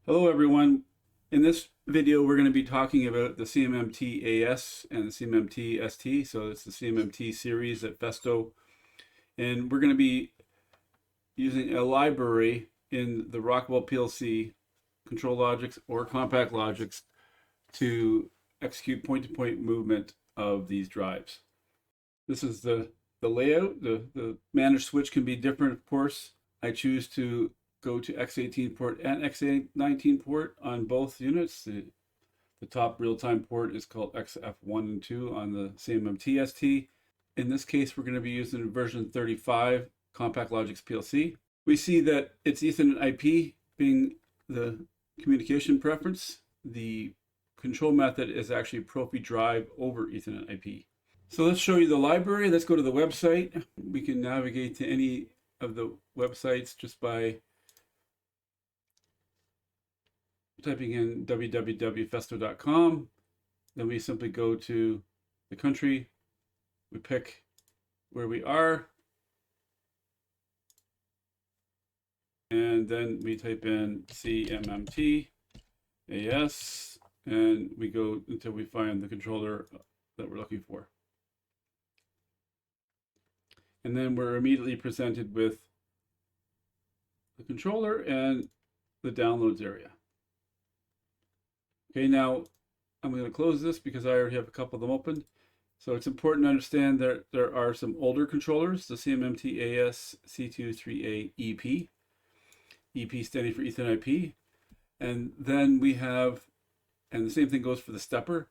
Hello everyone. In this video we're going to be talking about the CMMT-AS and the CMMT-ST. So it's the CMMT series at Festo. And we're going to be using a library in the Rockwell PLC, ControlLogix or ConfigEPos to execute point-to-point movement of these drives. This is the layout. The managed switch can be different, of course. I choose to go to X18 port and X19 port on both units. The top real-time port is called XF1 and 2 on the CMMT-ST. In this case, we're going to be using version 35 ControlLogix PLC. We see that it's Ethernet IP being the communication preference. The control method is actually Profi drive over Ethernet IP. So let's show you the library. Let's go to the website. We can navigate to any of the websites just by typing in www.festo.com. Then we simply go to the country. We pick where we are. And then we type in CMMT-AS, and we go until we find the controller that we're looking for. And then we're immediately presented with the controller and the downloads area. Okay, now I'm going to close this because I already have a couple of them open. So it's important to understand that there are some older controllers, the CMMT-AS-C23A-EP, EP standing for Ethernet IP. And then we have, and the same thing goes for the stepper.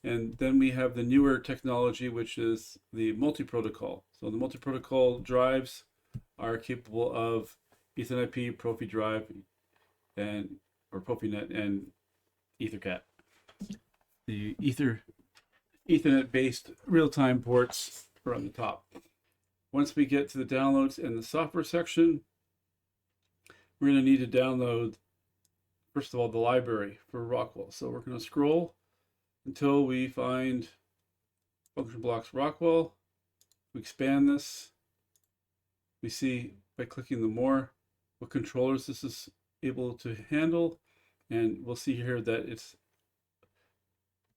And then we have the newer technology, which is the multi-protocol. So the multi-protocol drives are capable of Ethernet IP, Profi drive, or Profinet, and EtherCAT. The Ethernet-based real-time ports are on the top. Once we get to the downloads and the software section, we're going to need to download, first of all, the library for Rockwell. So we're going to scroll until we find Function Blocks Rockwell. We expand this. We see by clicking the more what controllers this is able to handle. And we'll see here that it's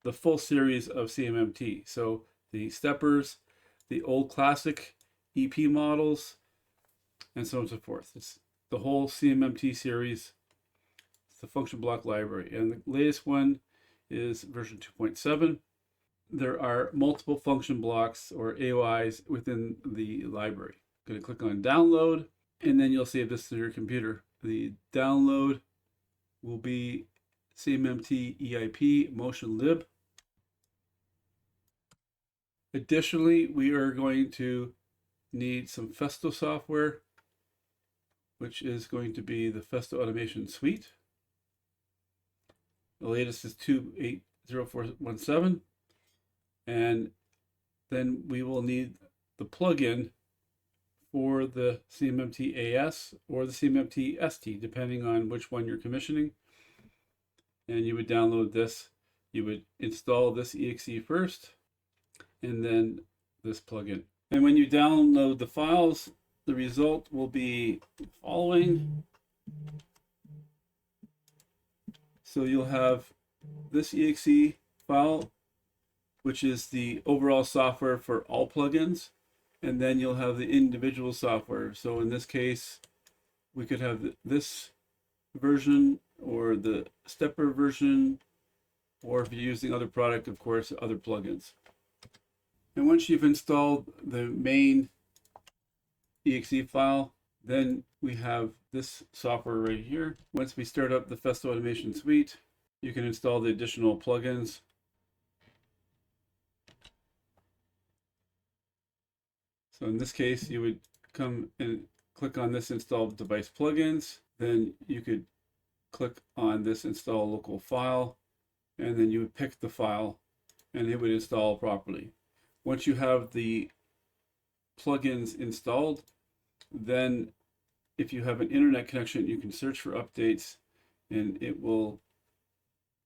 the full series of CMMT. So the steppers, the old classic EP models, and so on and so forth. It's the whole CMMT series. It's the function block library. And the latest one is version 2.7. There are multiple function blocks or AOIs within the library. I'm going to click on download, and then you'll save this to your computer. The download will be CMMT EIP motion lib. Additionally, we are going to need some Festo software, which is going to be the Festo Automation Suite. The latest is 2.8.0417. And then we will need the plugin for the CMMT-AS or the CMMT-ST, depending on which one you're commissioning. And you would download this. You would install this exe first, and then this plugin. And when you download the files, the result will be the following. So you'll have this exe file, which is the overall software for all plugins. And then you'll have the individual software. So in this case, we could have this version or the stepper version, or if you're using other product, of course, other plugins. And once you've installed the main exe file, then we have this software right here. Once we start up the Festo Automation Suite, you can install the additional plugins. So in this case, you would come and click on this install device plugins. Then you could click on this install local file, and then you would pick the file and it would install properly. Once you have the plugins installed, then if you have an internet connection, you can search for updates and it will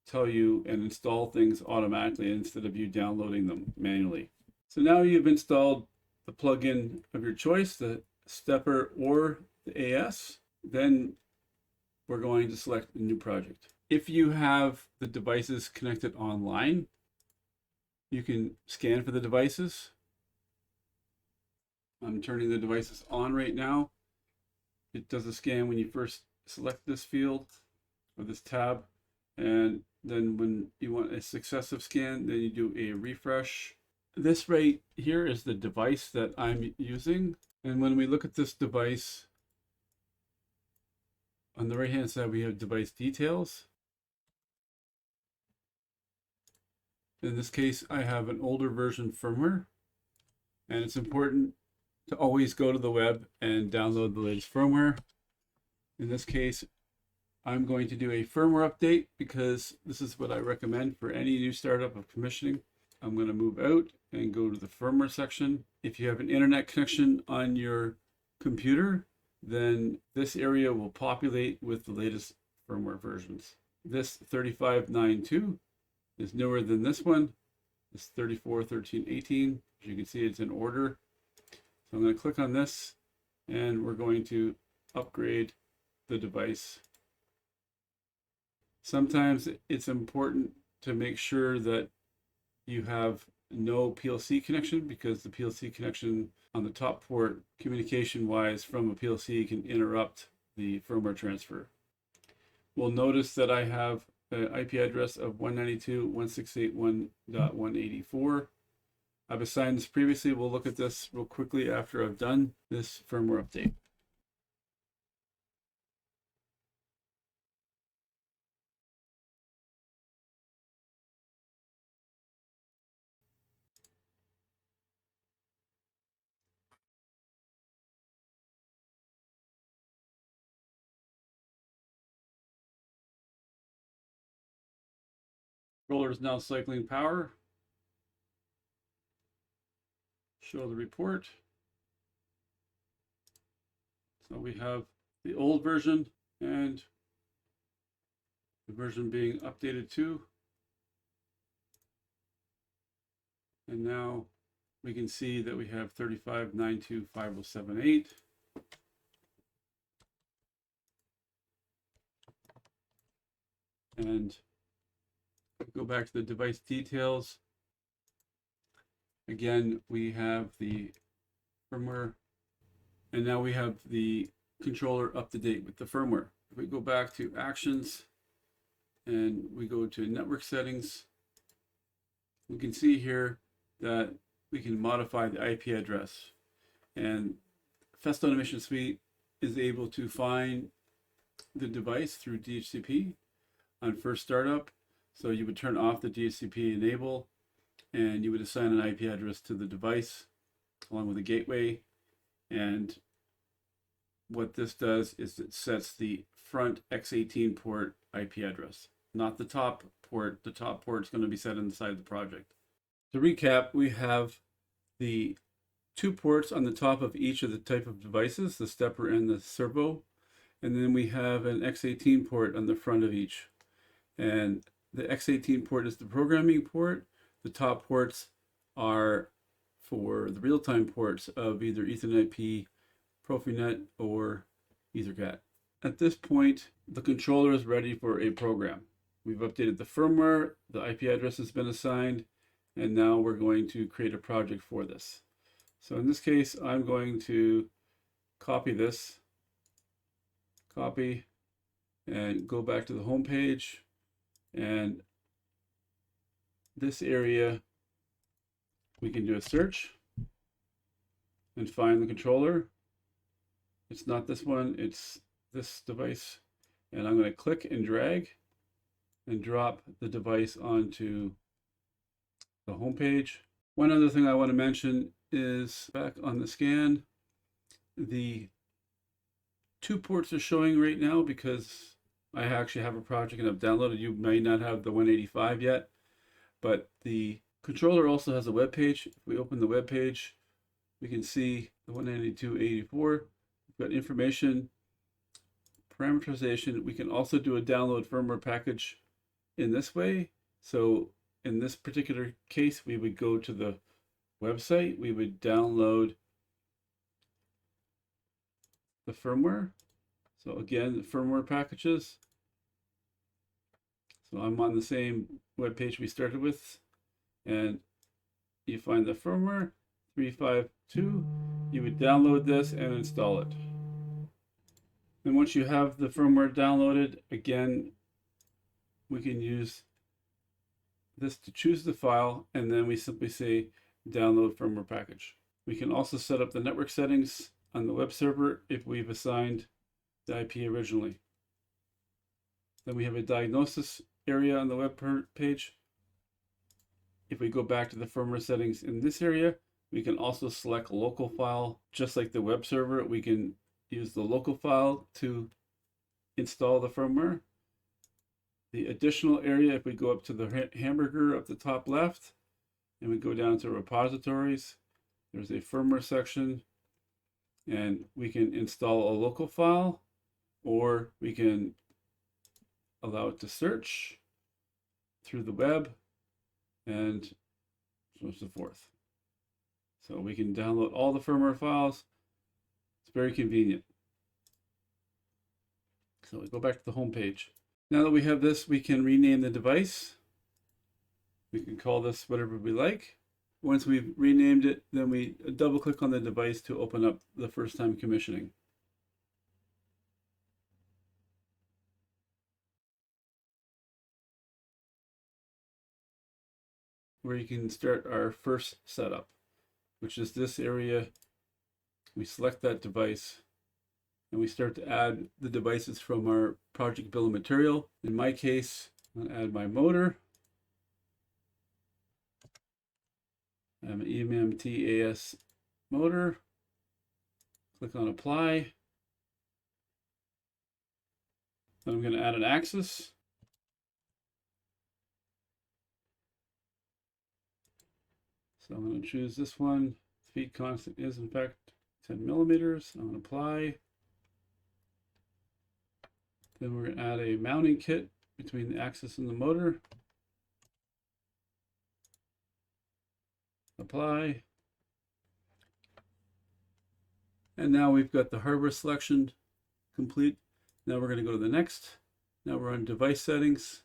tell you and install things automatically instead of you downloading them manually. So now you've installed the plugin of your choice, the stepper or the AS. Then we're going to select a new project. If you have the devices connected online, you can scan for the devices. I'm turning the devices on right now. It does a scan when you first select this field or this tab, and then when you want a successive scan, then you do a refresh. This right here is the device that I'm using, and when we look at this device, on the right hand side we have device details. In this case, I have an older version firmware, and it's important to always go to the web and download the latest firmware. In this case, I'm going to do a firmware update because this is what I recommend for any new startup of commissioning. I'm going to move out and go to the firmware section. If you have an internet connection on your computer, then this area will populate with the latest firmware versions. This 3592 is newer than this one. This 341318. As you can see, it's in order. So I'm going to click on this, and we're going to upgrade the device. Sometimes it's important to make sure that you have no PLC connection, because the PLC connection on the top port, communication-wise from a PLC, can interrupt the firmware transfer. We'll notice that I have an IP address of 192.168.1.184. I've assigned this previously. We'll look at this real quickly after I've done this firmware update. Controller is now cycling power. Show the report. So we have the old version and the version being updated to. And now we can see that we have 35925078. And go back to the device details. Again, we have the firmware, and now we have the controller up to date with the firmware. If we go back to actions and we go to network settings, we can see here that we can modify the IP address, and Festo Automation Suite is able to find the device through DHCP on first startup. So you would turn off the DHCP enable, and you would assign an IP address to the device along with a gateway. And what this does is it sets the front X18 port IP address, not the top port. The top port is going to be set inside the project. To recap, we have the 2 ports on the top of each of the type of devices, the stepper and the servo. And then we have an X18 port on the front of each. And the X18 port is the programming port. The top ports are for the real-time ports of either Ethernet IP, Profinet, or EtherCAT. At this point, the controller is ready for a program. We've updated the firmware, the IP address has been assigned, and now we're going to create a project for this. So in this case, I'm going to copy this, and go back to the home page. And this area, we can do a search and find the controller. It's not this one, it's this device. And I'm going to click and drag and drop the device onto the home page. One other thing I want to mention is back on the scan, the 2 ports are showing right now because I actually have a project and I've downloaded. You may not have the 185 yet, but the controller also has a web page. If we open the web page, we can see the 192.84. We've got information, parameterization. We can also do a download firmware package in this way. So in this particular case, we would go to the website, we would download the firmware. So again, the firmware packages. So I'm on the same web page we started with, and you find the firmware 352. You would download this and install it. And once you have the firmware downloaded, again, we can use this to choose the file, and then we simply say download firmware package. We can also set up the network settings on the web server if we've assigned the IP originally. Then we have a diagnosis area on the web page. If we go back to the firmware settings in this area, we can also select a local file. Just like the web server, we can use the local file to install the firmware. The additional area, if we go up to the hamburger up the top left, and we go down to repositories, there's a firmware section, and we can install a local file, or we can allow it to search through the web, and so on and so forth. So we can download all the firmware files. It's very convenient. So we go back to the home page. Now that we have this, we can rename the device. We can call this whatever we like. Once we've renamed it, then we double click on the device to open up the first time commissioning. Where you can start our first setup, which is this area. We select that device and we start to add the devices from our project bill of material. In my case, I'll add my motor. I have an CMMT-AS motor. Click on apply. Then I'm going to add an axis. So I'm going to choose this one. Speed constant is in fact 10 millimeters. I'm going to apply. Then we're going to add a mounting kit between the axis and the motor. Apply. And now we've got the hardware selection complete. Now we're going to go to the next. Now we're on device settings.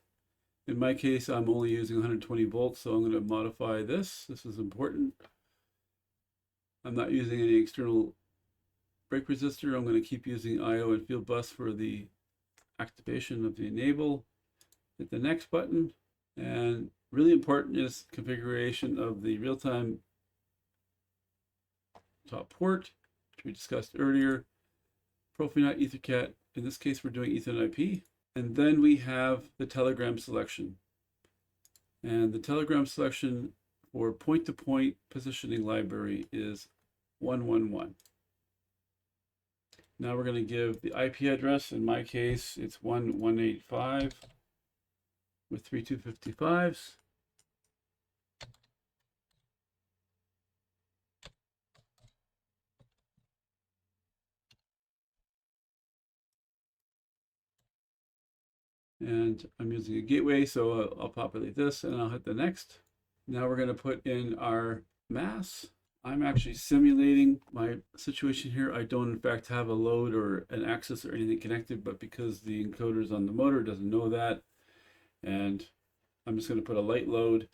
In my case, I'm only using 120 volts, so I'm going to modify this. This is important. I'm not using any external brake resistor. I'm going to keep using I/O and fieldbus for the activation of the enable. Hit the next button. And really important is configuration of the real-time top port, which we discussed earlier. Profinet EtherCAT. In this case, we're doing Ethernet IP. And then we have the telegram selection. And the telegram selection for point-to-point positioning library is 111. Now we're going to give the IP address. In my case, it's 1185 with 3 255s. And I'm using a gateway, so I'll populate this and I'll hit the next. Now we're going to put in our mass. I'm actually simulating my situation here. I don't in fact have a load or an axis or anything connected, but because the encoder's on the motor, it doesn't know that. And I'm just going to put a light load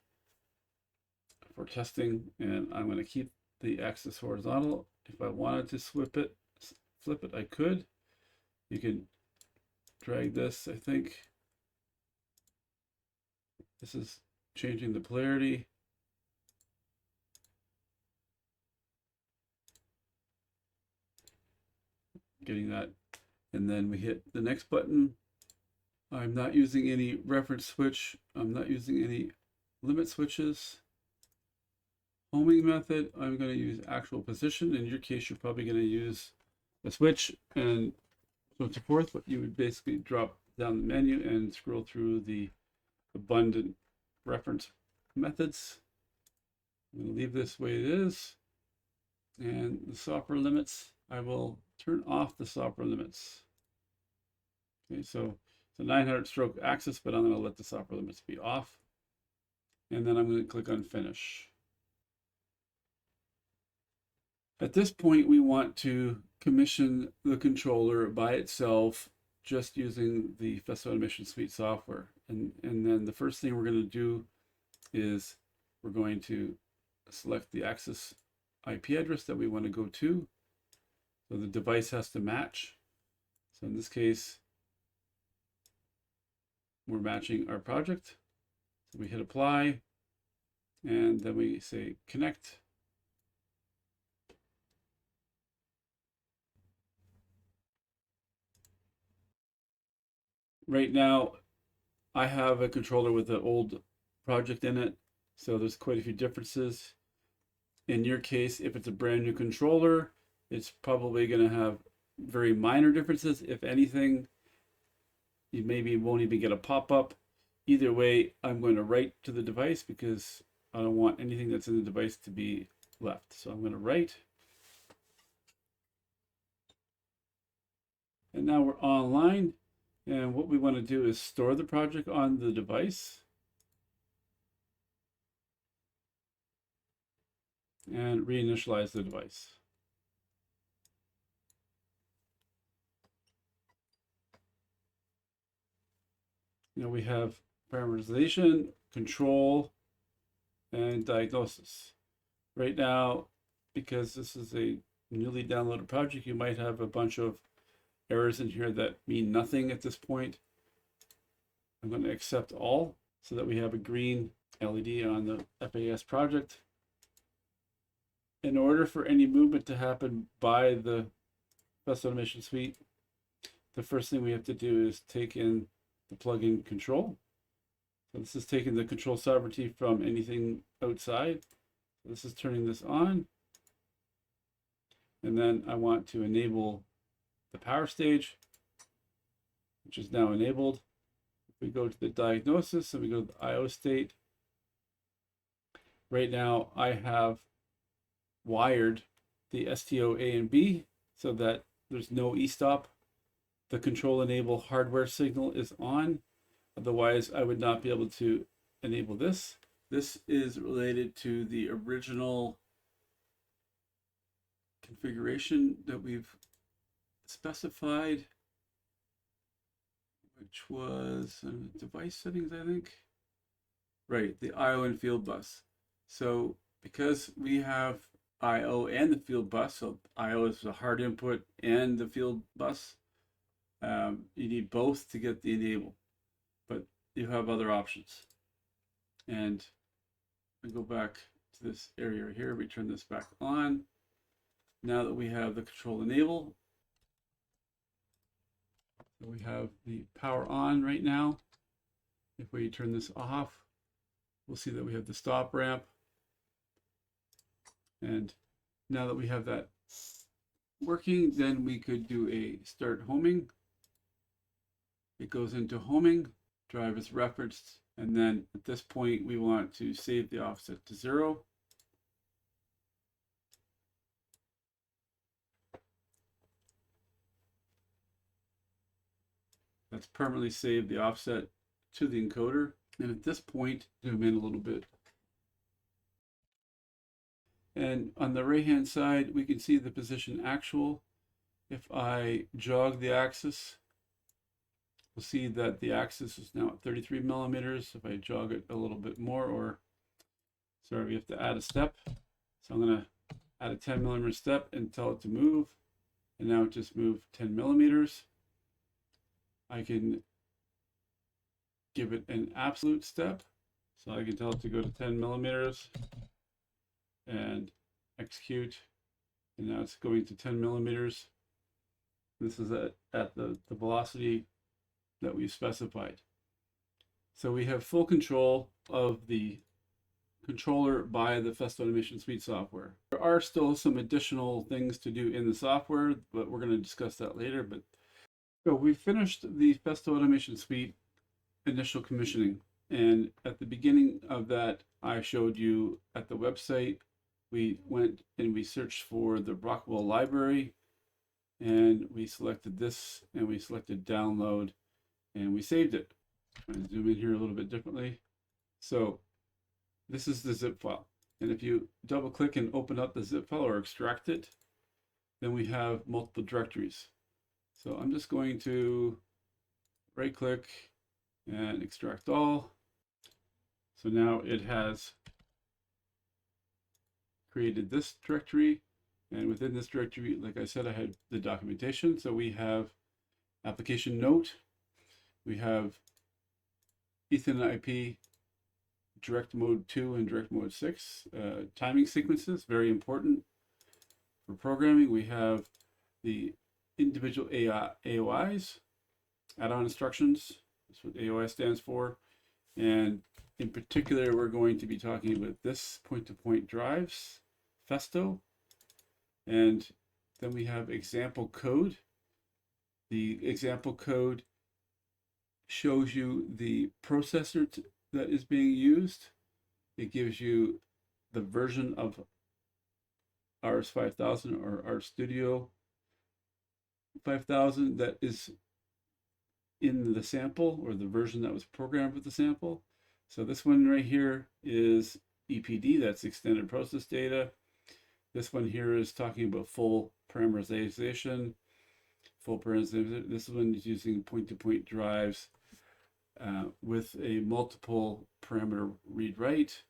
for testing, and I'm going to keep the axis horizontal. If I wanted to flip it, I could. You can drag this, I think. This is changing the polarity. Getting that. And then we hit the next button. I'm not using any reference switch. I'm not using any limit switches. Homing method, I'm going to use actual position. In your case, you're probably going to use a switch and so on and so forth, but you would basically drop down the menu and scroll through the abundant reference methods. I'm going to leave this the way it is. And the software limits, I will turn off the software limits. Okay, so it's a 900 stroke axis, but I'm going to let the software limits be off. And then I'm going to click on finish. At this point, we want to commission the controller by itself just using the Festo Automation Suite software. And then the first thing we're going to do is we're going to select the access IP address that we want to go to. So the device has to match. So in this case, we're matching our project. So we hit apply, and then we say connect. Right now, I have a controller with an old project in it, so there's quite a few differences. In your case, if it's a brand new controller, it's probably going to have very minor differences. If anything, you maybe won't even get a pop-up. Either way, I'm going to write to the device because I don't want anything that's in the device to be left. So I'm going to write. And now we're online. And what we want to do is store the project on the device. And reinitialize the device. You know, we have parameterization, control, and diagnosis. Right now, because this is a newly downloaded project, you might have a bunch of errors in here that mean nothing at this point. I'm going to accept all so that we have a green LED on the FAS project. In order for any movement to happen by the Festo Automation Suite, the first thing we have to do is take in the plugin control. So this is taking the control sovereignty from anything outside. So this is turning this on. And then I want to enable the power stage, which is now enabled. If we go to the diagnosis and we go to the IO state, right now I have wired the STO A and B so that there's no e-stop. The control enable hardware signal is on. Otherwise, I would not be able to enable this. This is related to the original configuration that we've specified, which was device settings, I think. Right, the IO and field bus. So because we have IO and the field bus, so IO is the hard input and the field bus, you need both to get the enable, but you have other options. And we go back to this area right here, we turn this back on. Now that we have the control enable, so we have the power on right now. If we turn this off, we'll see that we have the stop ramp. And now that we have that working, then we could do a start homing. It goes into homing, drive is referenced, and then at this point we want to save the offset to 0. That's permanently saved the offset to the encoder. And at this point, zoom in a little bit. And on the right hand side, we can see the position actual. If I jog the axis, we'll see that the axis is now at 33 millimeters. If I jog it a little bit more, or sorry, we have to add a step. So I'm going to add a 10 millimeter step and tell it to move. And now it just moved 10 millimeters. I can give it an absolute step. So I can tell it to go to 10 millimeters and execute. And now it's going to 10 millimeters. This is at the velocity that we've specified. So we have full control of the controller by the Festo Automation Suite software. There are still some additional things to do in the software, but we're going to discuss that later. But so we finished the Festo Automation Suite initial commissioning, and at the beginning of that, I showed you at the website, we went and we searched for the Rockwell library, and we selected this, and we selected download, and we saved it. I'm going to zoom in here a little bit differently. So this is the zip file, and if you double click and open up the zip file or extract it, then we have multiple directories. So I'm just going to right click and extract all. So now it has created this directory, and within this directory, like I said, I had the documentation. So we have application note, we have Ethernet IP, direct mode 2 and direct mode 6, timing sequences, very important for programming. We have the individual AOIs, add-on instructions. That's what AOI stands for. And in particular, we're going to be talking about this point-to-point drives, Festo. And then we have example code. The example code shows you the processor that is being used. It gives you the version of RS5000 or RStudio 5000 that is in the sample, or the version that was programmed with the sample. So this one right here is EPD, that's extended process data. This one here is talking about full parameterization. This one is using point-to-point drives with a multiple parameter read-write.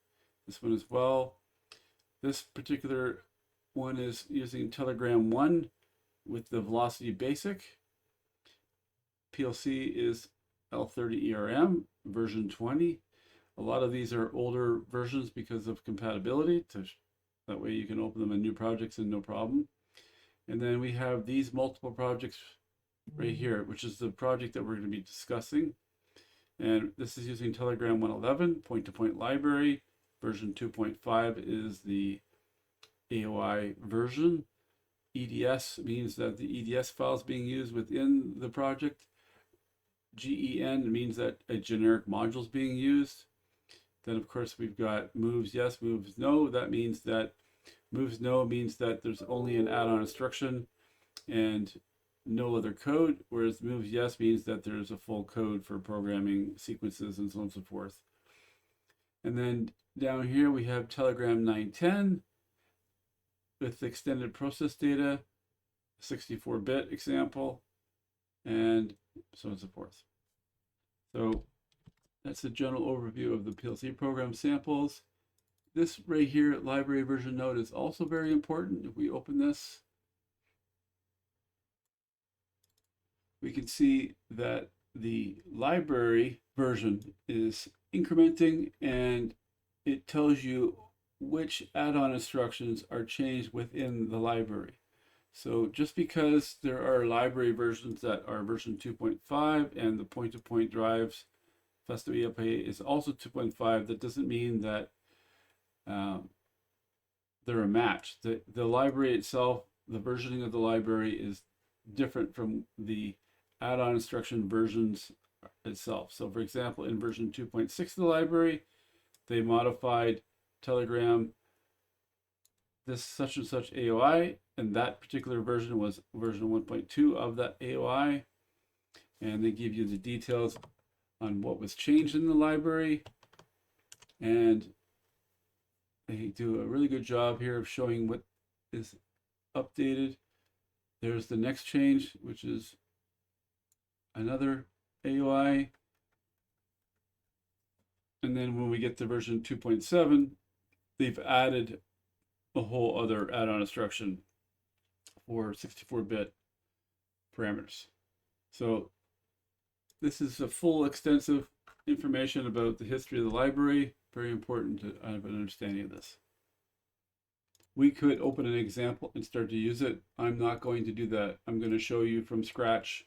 This one as well. This particular one is using Telegram 1 with the velocity basic. PLC is L30ERM version 20. A lot of these are older versions because of compatibility. That way you can open them in new projects and no problem. And then we have these multiple projects right here, which is the project that we're going to be discussing. And this is using Telegram 111, point-to-point library. Version 2.5 is the AOI version. EDS means that the EDS file is being used within the project. GEN means that a generic module is being used. Then of course we've got moves yes, moves no. That means that moves no means that there's only an add-on instruction and no other code, whereas moves yes means that there's a full code for programming sequences and so on and so forth. And then down here we have Telegram 910 with extended process data, 64-bit example, and so on and so forth. So that's a general overview of the PLC program samples. This right here, library version note, is also very important. If we open this, we can see that the library version is incrementing, and it tells you which add-on instructions are changed within the library. So just because there are library versions that are version 2.5 and the point-to-point drives, Festo EMP is also 2.5, that doesn't mean that they're a match. The library itself, the versioning of the library is different from the add-on instruction versions itself. So for example, in version 2.6 of the library, they modified Telegram this such and such AOI, and that particular version was version 1.2 of that AOI, and they give you the details on what was changed in the library, and they do a really good job here of showing what is updated. There's the next change, which is another AOI, and then when we get to version 2.7, they've added a whole other add-on instruction for 64-bit parameters. So this is a full extensive information about the history of the library. Very important to have an understanding of this. We could open an example and start to use it. I'm not going to do that. I'm going to show you from scratch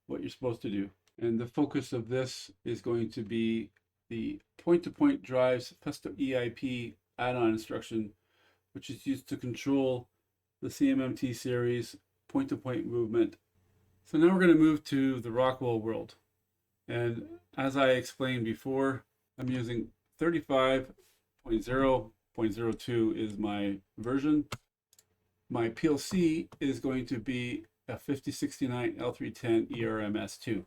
what you're supposed to do. And the focus of this is going to be the point-to-point drives Festo EIP add-on instruction, which is used to control the CMMT series point-to-point movement. So now we're going to move to the Rockwell world. And as I explained before, I'm using 35.0.02 is my version. My PLC is going to be a 5069 L310 ERMS2.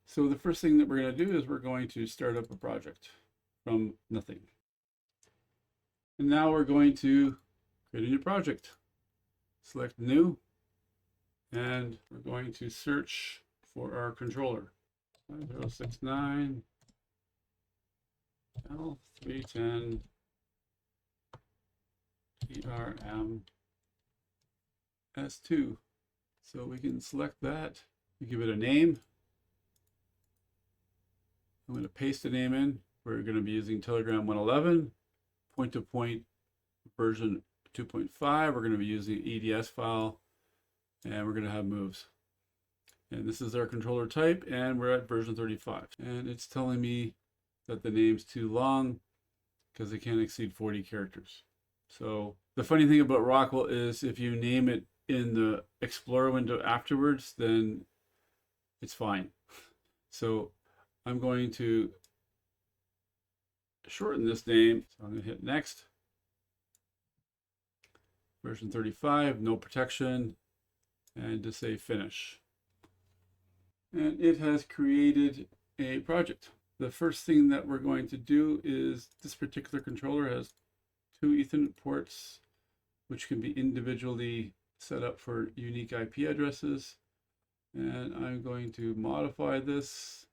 So the first thing that we're going to do is we're going to start up a project from nothing. And now we're going to create a new project. Select new, and we're going to search for our controller. 5069 L310 ERM S2. So we can select that. We give it a name. I'm going to paste the name in. We're going to be using Telegram 111, point-to-point version 2.5. We're going to be using EDS file, and we're going to have moves. And this is our controller type, and we're at version 35. And it's telling me that the name's too long because it can't exceed 40 characters. So the funny thing about Rockwell is if you name it in the Explorer window afterwards, then it's fine. So I'm going to shorten this name. So I'm going to hit next. Version 35, no protection, and to say finish. And it has created a project. The first thing that we're going to do is this particular controller has 2 Ethernet ports, which can be individually set up for unique IP addresses. And I'm going to modify this.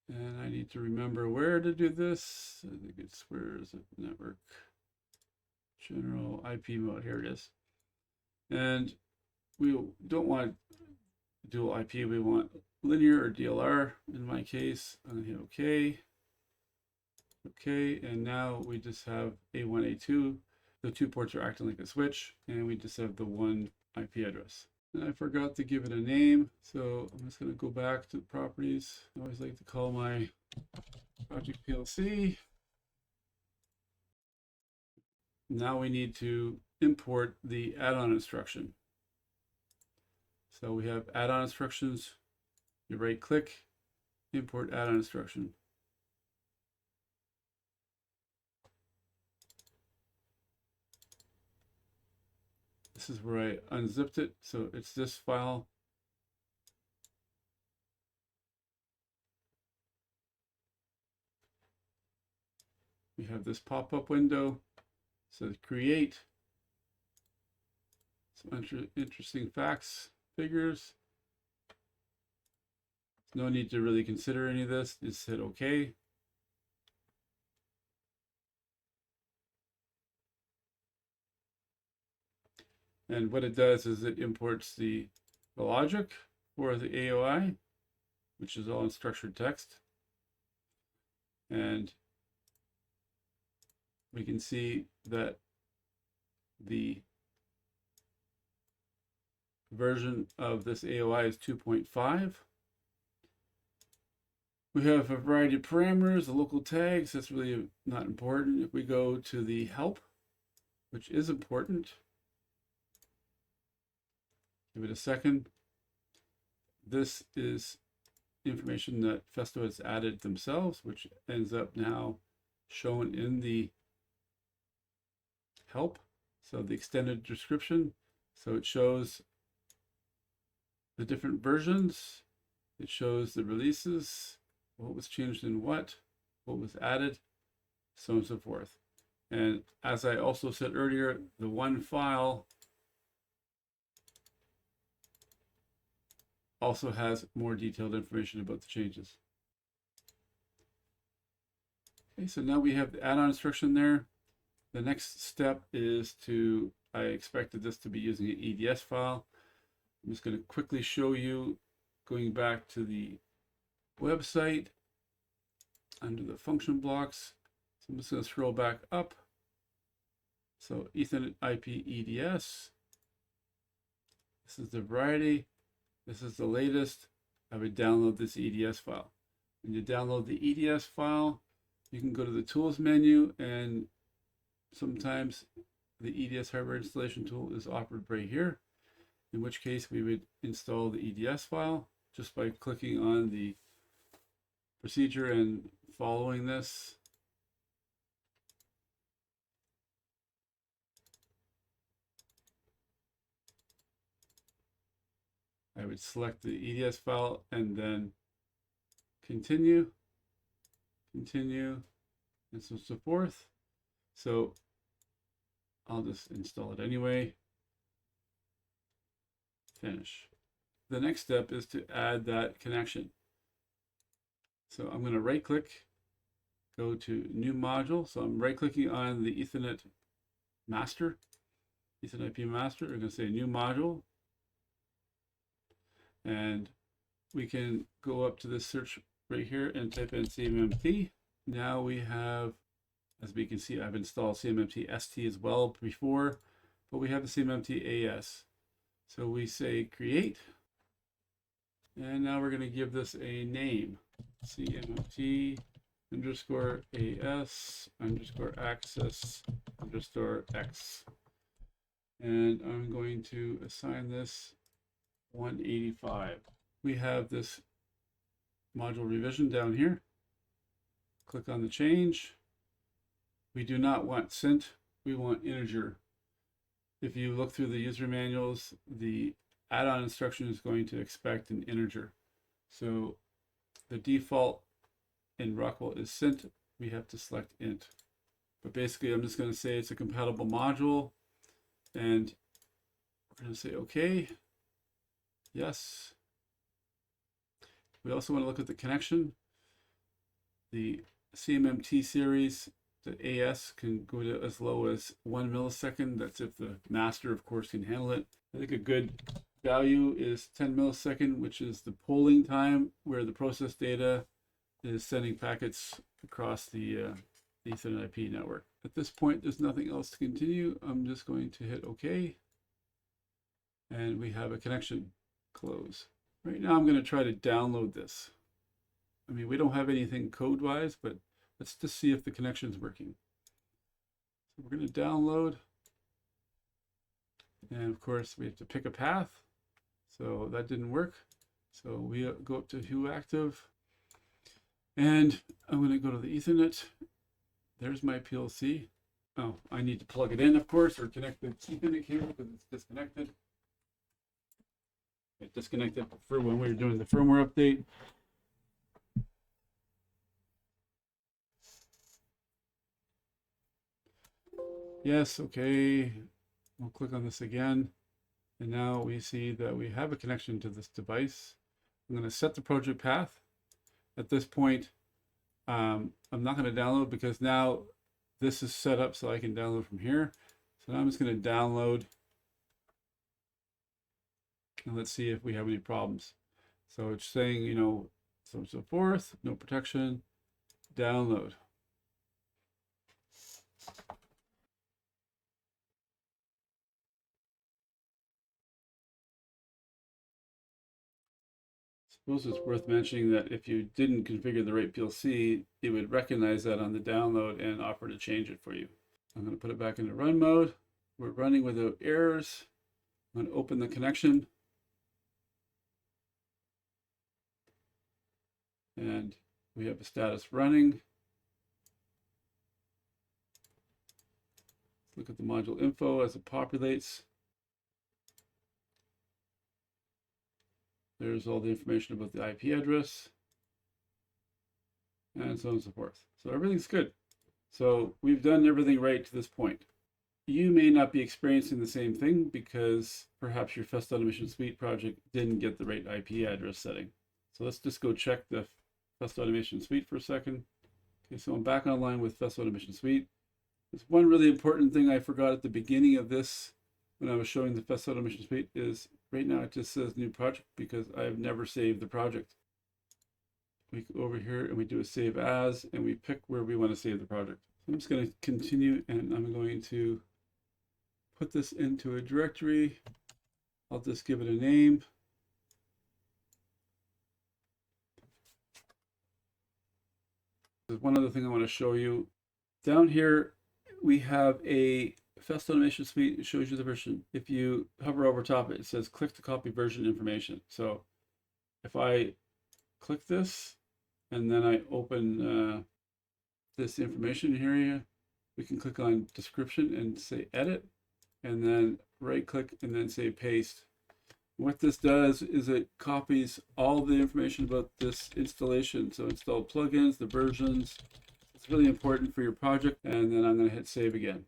And I need to remember where to do this. I think it's, where is it? Network. General IP mode. Here it is. And we don't want dual IP. We want linear or DLR in my case. I'm going to hit OK. OK. And now we just have A1, A2. The 2 ports are acting like a switch. And we just have the 1 IP address. And I forgot to give it a name. So I'm just going to go back to the properties. I always like to call my project PLC. Now we need to import the add-on instruction. So we have add-on instructions. You right click, import add-on instruction. This is where I unzipped it. So it's this file. We have this pop-up window. So create some interesting facts, figures. No need to really consider any of this. Just hit OK. And what it does is it imports the logic for the AOI, which is all in structured text. And we can see that the version of this AOI is 2.5. We have a variety of parameters, the local tags, that's really not important. If we go to the help, which is important, give it a second. This is information that Festo has added themselves, which ends up now shown in the help. So the extended description. So it shows the different versions. It shows the releases, what was changed in what was added, so on and so forth. And as I also said earlier, the one file also has more detailed information about the changes. Okay, so now we have the add-on instruction there. The next step is to, I expected this to be using an EDS file. I'm just going to quickly show you, going back to the website under the function blocks. So I'm just going to scroll back up. So Ethernet IP EDS. This is the variety. This is the latest. I would download this EDS file. When you download the EDS file, you can go to the tools menu, and sometimes the EDS hardware installation tool is offered right here, in which case we would install the EDS file just by clicking on the procedure and following this. I would select the EDS file and then continue, and so forth. So I'll just install it anyway. Finish. The next step is to add that connection. So I'm going to right click, go to new module. So I'm right clicking on the Ethernet master, Ethernet IP master. We're going to say new module. And we can go up to this search right here and type in CMMT. Now we have, as we can see, I've installed CMMT-ST as well before, but we have the CMMT-AS. So we say create. And now we're going to give this a name, CMMT _AS _access _X. And I'm going to assign this 185. We have this module revision down here. Click on the change. We do not want cent, we want integer. If you look through the user manuals, the add-on instruction is going to expect an integer. So the default in Rockwell is cent. We have to select int. But basically, I'm just going to say it's a compatible module, and we're going to say OK. Yes. We also want to look at the connection. The CMMT series, the AS can go to as low as 1 millisecond. That's if the master, of course, can handle it. I think a good value is 10 millisecond, which is the polling time where the process data is sending packets across the Ethernet IP network. At this point, there's nothing else to continue. I'm just going to hit OK. And we have a connection. Close. Right now, I'm going to try to download this. I mean, we don't have anything code-wise, but let's just see if the connection's working. So we're going to download. And of course, we have to pick a path. So that didn't work. So we go up to Who Active. And I'm going to go to the Ethernet. There's my PLC. Oh, I need to plug it in, of course, or connect the Ethernet cable because it's disconnected. It disconnected for when we were doing the firmware update. Yes, okay. We'll click on this again. And now we see that we have a connection to this device. I'm going to set the project path. At this point, I'm not going to download because now this is set up so I can download from here. So now I'm just going to download. And let's see if we have any problems. So it's saying, you know, so on and so forth, no protection, download. I suppose it's worth mentioning that if you didn't configure the right PLC, it would recognize that on the download and offer to change it for you. I'm going to put it back into run mode. We're running without errors. I'm going to open the connection. And we have a status running. Let's look at the module info as it populates. There's all the information about the IP address and so on and so forth. So everything's good. So we've done everything right to this point. You may not be experiencing the same thing because perhaps your Festo Automation Suite project didn't get the right IP address setting. So let's just go check the Festo Automation Suite for a second. Okay, so I'm back online with Festo Automation Suite. There's one really important thing I forgot at the beginning of this when I was showing the Festo Automation Suite is right now it just says new project because I've never saved the project. We go over here and we do a save as and we pick where we want to save the project. So I'm just going to continue and I'm going to put this into a directory. I'll just give it a name. There's one other thing I want to show you. Down here, we have a Festo Automation Suite. It shows you the version. If you hover over top, it says click to copy version information. So if I click this and then I open this information area, we can click on description and say edit, and then right click and then say paste. What this does is it copies all the information about this installation. So install plugins, the versions. It's really important for your project. And then I'm going to hit save again.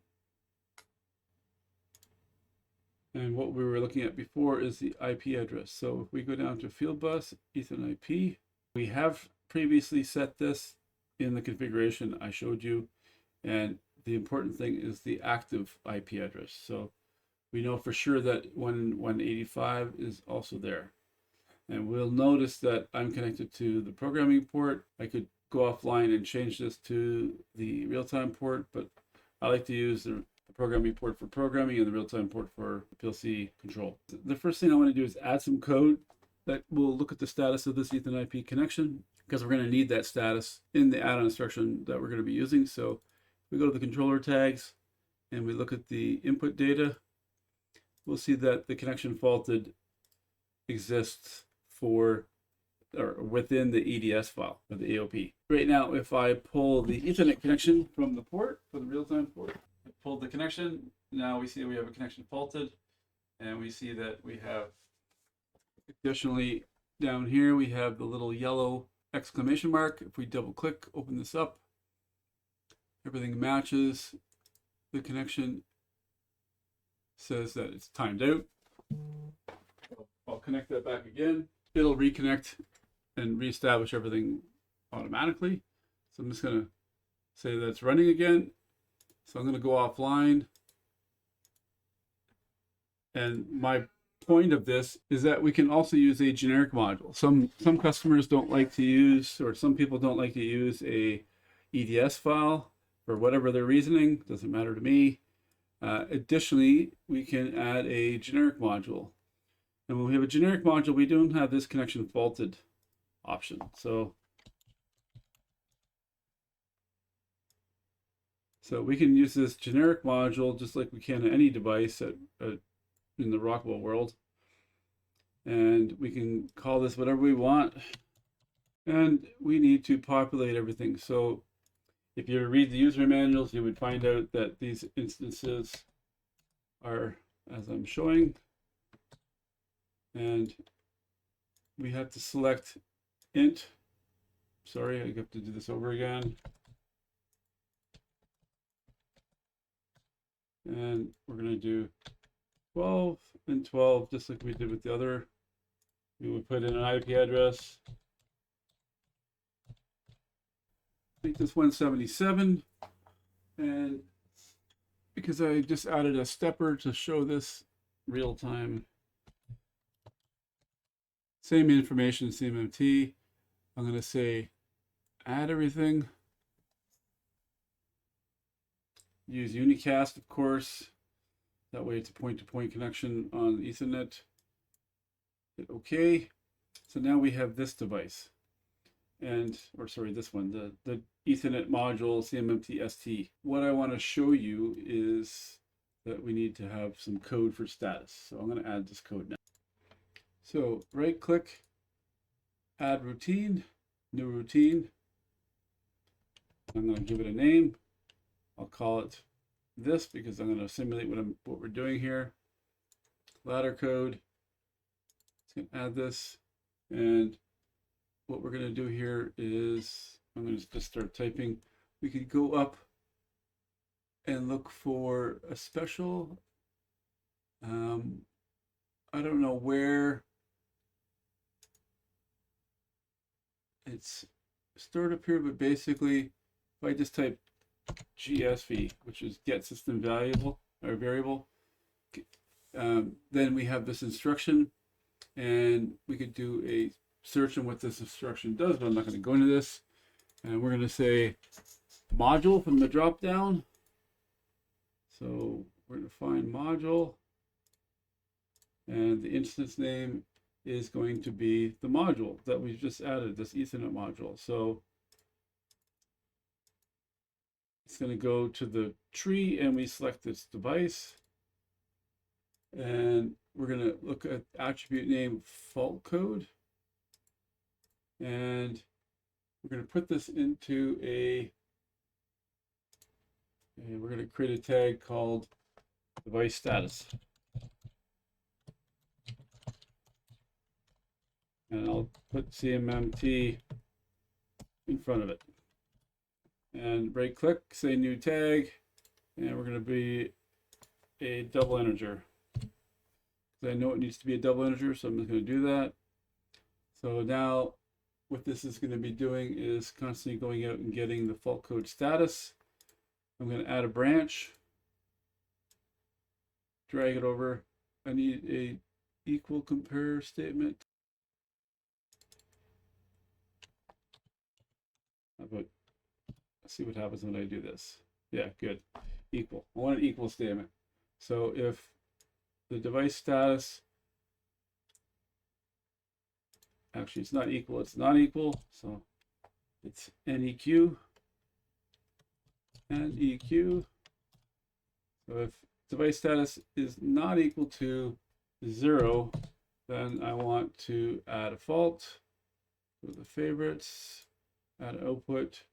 And what we were looking at before is the IP address. So if we go down to fieldbus, Ethernet IP, we have previously set this in the configuration I showed you. And the important thing is the active IP address. So we know for sure that 185 is also there. And we'll notice that I'm connected to the programming port. I could go offline and change this to the real-time port, but I like to use the programming port for programming and the real-time port for PLC control. The first thing I want to do is add some code that will look at the status of this Ethernet IP connection, because we're going to need that status in the add-on instruction that we're going to be using. So we go to the controller tags and we look at the input data. We'll see that the connection faulted exists for or within the EDS file of the AOP. Right now, if I pull the Ethernet connection from the port, for the real-time port, I pulled the connection. Now we see we have a connection faulted, and we see that we have, additionally down here, we have the little yellow exclamation mark. If we double click, open this up, everything matches. The connection says that it's timed out. I'll connect that back again. It'll reconnect and reestablish everything automatically. So I'm just going to say that it's running again. So I'm going to go offline. And my point of this is that we can also use a generic module. Some customers don't like to use, or some people don't like to use a EDS file for whatever their reasoning. Doesn't matter to me. Additionally, we can add a generic module. And when we have a generic module, we don't have this connection faulted option. So we can use this generic module just like we can on any device in the Rockwell world. And we can call this whatever we want. And we need to populate everything. So if you read the user manuals, you would find out that these instances are, as I'm showing, and we have to select int. Sorry, I have to do this over again. And we're going to do 12 and 12, just like we did with the other. We would put in an IP address. Make this 177. And because I just added a stepper to show this real time, same information, CMMT. I'm going to say add everything. Use unicast, of course. That way it's a point-to-point connection on the Ethernet. Hit OK. So now we have this device. This one, the Ethernet module CMMT-ST. What I want to show you is that we need to have some code for status. So I'm going to add this code now. So right click, add routine, new routine. I'm going to give it a name. I'll call it this because I'm going to simulate what we're doing here. Ladder code. It's going to add this. And what we're going to do here is I'm going to just start typing. We could go up and look for a special. I don't know where it's stored up here, but basically, if I just type GSV, which is get system variable, then we have this instruction, and we could do a search on what this instruction does, but I'm not going to go into this. And we're going to say module from the drop down. So we're going to find module, and the instance name is going to be the module that we just added, this Ethernet module. So it's going to go to the tree, and we select this device, and we're going to look at attribute name fault code, and we're going to put this into and we're going to create a tag called device status. And I'll put CMMT in front of it. And right click, say new tag, and we're going to be a double integer. because I know it needs to be a double integer, so I'm just going to do that. So now what this is going to be doing is constantly going out and getting the fault code status. I'm going to add a branch, drag it over. I need a equal compare statement. How about, let's see what happens when I do this. Yeah, good. Equal. I want an equal statement. So if the device status, actually it's not equal, it's not equal. So it's NEQ, NEQ. So if device status is not equal to 0, then I want to add a fault. Go to the favorites, add output,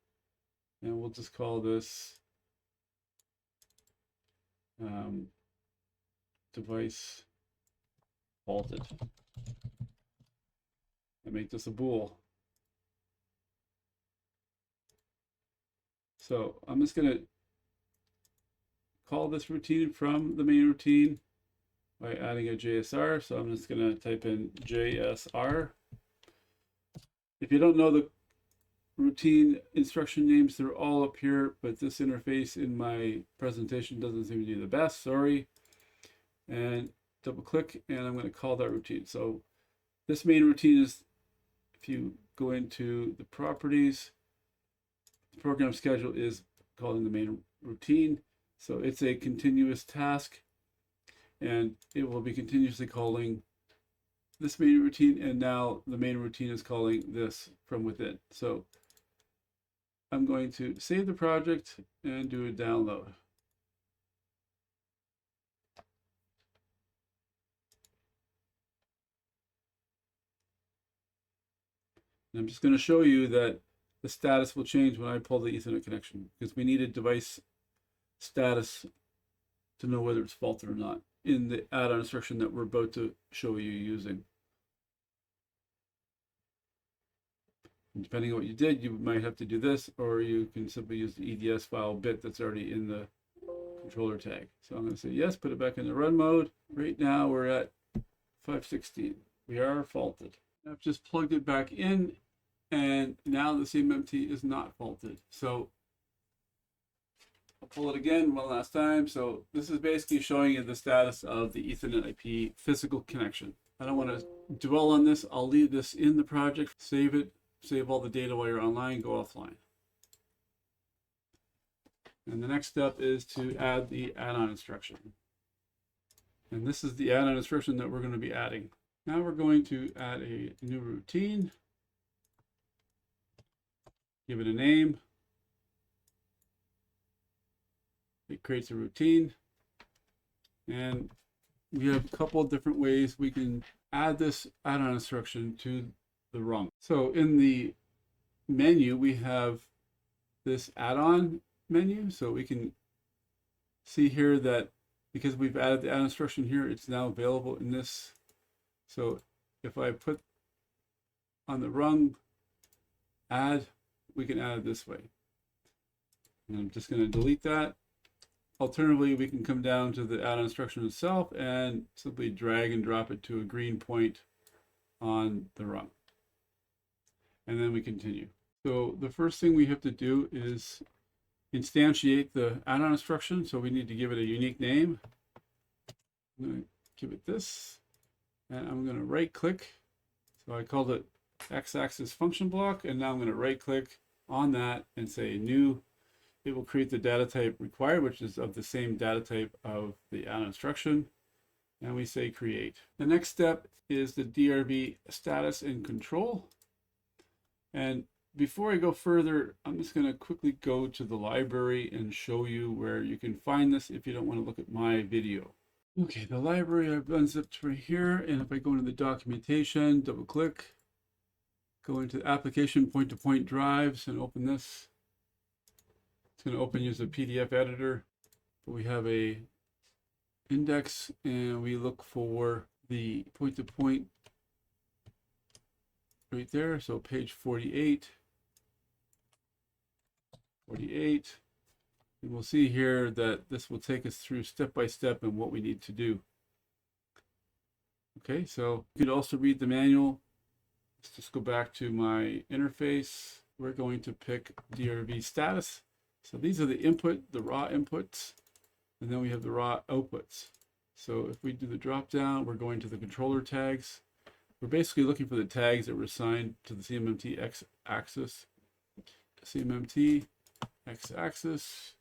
and we'll just call this device faulted, and make this a bool. So I'm just going to call this routine from the main routine by adding a JSR. So I'm just going to type in JSR. If you don't know the routine instruction names, they're all up here, but this interface in my presentation doesn't seem to do the best, sorry. And double click, and I'm going to call that routine. So this main routine is, if you go into the properties, the program schedule is calling the main routine. So it's a continuous task, and it will be continuously calling this main routine, and now the main routine is calling this from within. So I'm going to save the project and do a download. And I'm just going to show you that the status will change when I pull the Ethernet connection, because we needed device status to know whether it's faulted or not in the add-on instruction that we're about to show you using. And depending on what you did, you might have to do this, or you can simply use the EDS file bit that's already in the controller tag. So I'm going to say yes, put it back in the run mode. Right now we're at 516. We are faulted. I've just plugged it back in, and now the CMMT is not faulted. So I'll pull it again one last time. So this is basically showing you the status of the Ethernet IP physical connection. I don't want to dwell on this. I'll leave this in the project, save it, save all the data while you're online, go offline. And the next step is to add the add-on instruction. And this is the add-on instruction that we're going to be adding. Now we're going to add a new routine. Give it a name. It creates a routine. And we have a couple of different ways we can add this add-on instruction to the rung. So in the menu, we have this add-on menu. So we can see here that because we've added the add-on instruction here, it's now available in this. So if I put on the rung add, we can add it this way. And I'm just going to delete that. Alternatively, we can come down to the add-on instruction itself and simply drag and drop it to a green point on the rung. And then we continue. So the first thing we have to do is instantiate the add-on instruction. So we need to give it a unique name. I'm going to give it this, and I'm going to right click. So I called it x-axis function block, and now I'm going to right click on that and say new. It will create the data type required, which is of the same data type of the add-on instruction. And we say create. The next step is the DRB status and control. And before I go further, I'm just going to quickly go to the library and show you where you can find this if you don't want to look at my video. Okay, the library I've unzipped right here. And if I go into the documentation, double click, go into application point-to-point drives and open this. It's going to open as a PDF editor. We have a index and we look for the point-to-point right there. So page 48. And we'll see here that this will take us through step by step and what we need to do. Okay, so you could also read the manual. Let's just go back to my interface. We're going to pick DRV status. So these are the input, the raw inputs, and then we have the raw outputs. So if we do the drop down, we're going to the controller tags. We're basically looking for the tags that were assigned to the CMMT x-axis. CMMT x-axis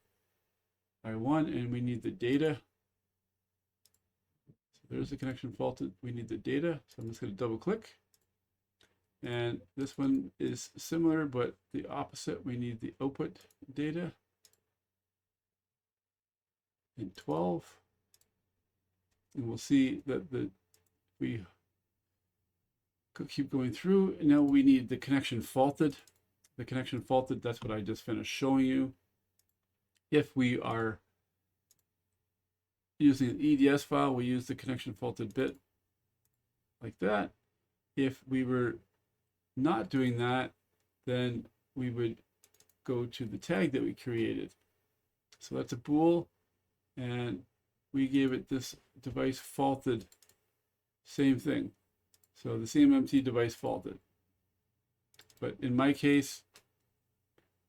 by 1, and we need the data. So there's the connection faulted. We need the data. So I'm just going to double click. And this one is similar, but the opposite. We need the output data in 12. And we'll see that we keep going through. And now we need the connection faulted. The connection faulted, that's what I just finished showing you. If we are using an EDS file, we use the connection faulted bit like that. If we were not doing that, then we would go to the tag that we created. So that's a bool, and we gave it this device faulted, same thing. So the CMMT device faulted. But in my case,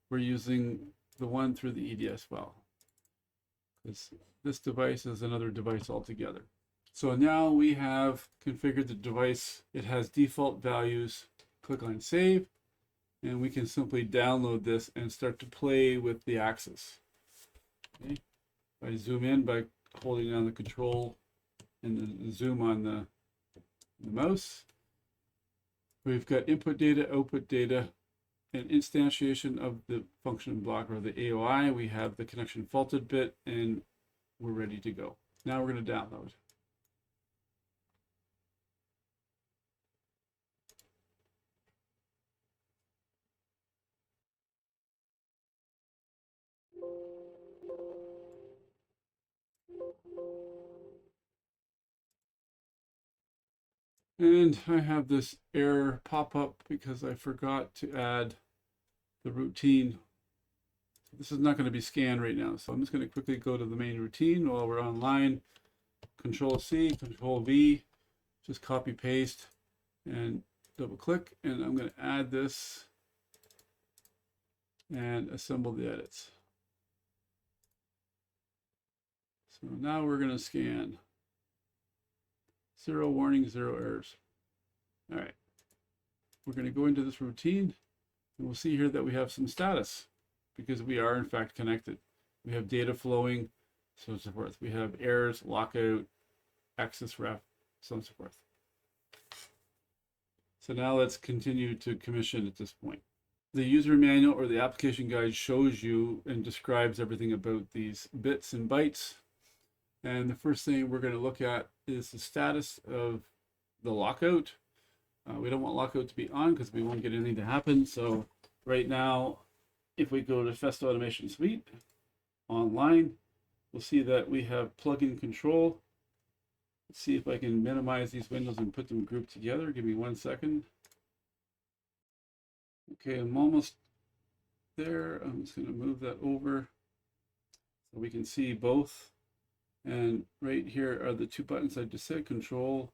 we're using the one through the EDS file. This device is another device altogether. So now we have configured the device. It has default values. Click on save, and we can simply download this and start to play with the axis. Okay. I zoom in by holding down the control and the zoom on the mouse. We've got input data, output data, and instantiation of the function block or the AOI. We have the connection faulted bit, and we're ready to go. Now we're going to download. And I have this error pop up because I forgot to add the routine. This is not going to be scanned right now, so I'm just going to quickly go to the main routine while we're online. Control C, Control V, just copy paste and double click, and I'm going to add this and assemble the edits. So now we're going to scan. 0 warnings, 0 errors. All right. We're going to go into this routine, and we'll see here that we have some status because we are in fact connected. We have data flowing, so on and so forth. We have errors, lockout, access ref, so on and so forth. So now let's continue to commission at this point. The user manual or the application guide shows you and describes everything about these bits and bytes. And the first thing we're going to look at is the status of the lockout. We don't want lockout to be on because we won't get anything to happen. So right now, if we go to Festo Automation Suite online, we'll see that we have plugin control. Let's see if I can minimize these windows and put them grouped together. Give me 1 second. Okay, I'm almost there. I'm just going to move that over so we can see both. And right here are the 2 buttons I just said, control.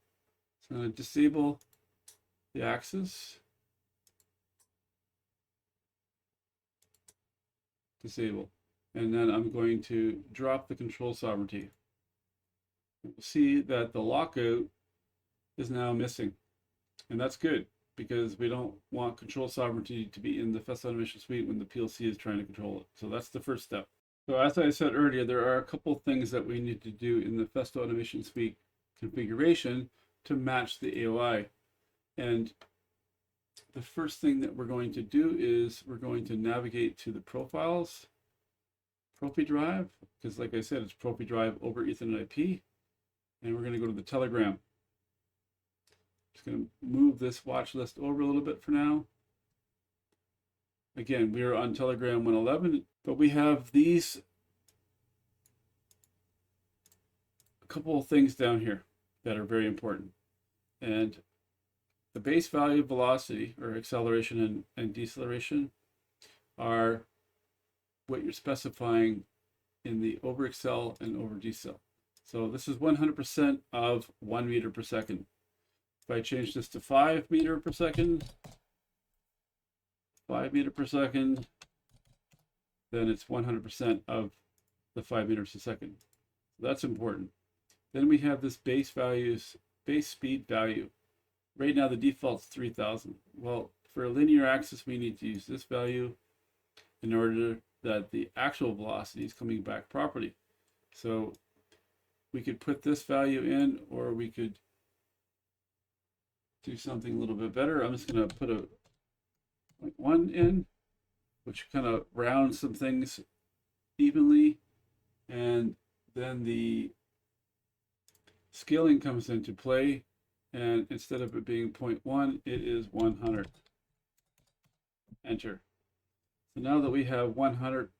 So I'm going to disable the axis. Disable. And then I'm going to drop the control sovereignty. You'll see that the lockout is now missing. And that's good because we don't want control sovereignty to be in the Festo Automation Suite when the PLC is trying to control it. So that's the first step. So as I said earlier, there are a couple things that we need to do in the Festo Automation Suite configuration to match the AOI. And the first thing that we're going to do is we're going to navigate to the profiles, Profi drive, because like I said, it's Profi drive over Ethernet IP. And we're going to go to the Telegram. Just going to move this watch list over a little bit for now. Again, we are on Telegram 111, but we have these a couple of things down here that are very important. And the base value of velocity or acceleration and deceleration are what you're specifying in the over accel and over decel. So this is 100% of 1 meter per second. If I change this to 5 meter per second, 5 meter per second, then it's 100% of the 5 meters a second. So that's important. Then we have this base speed value. Right now the default's 3000. Well, for a linear axis, we need to use this value in order that the actual velocity is coming back properly. So we could put this value in, or we could do something a little bit better. I'm just going to put a 1 in, which kind of rounds some things evenly, and then the scaling comes into play, and instead of it being 0.1, it is 100. Enter. So now that we have 100,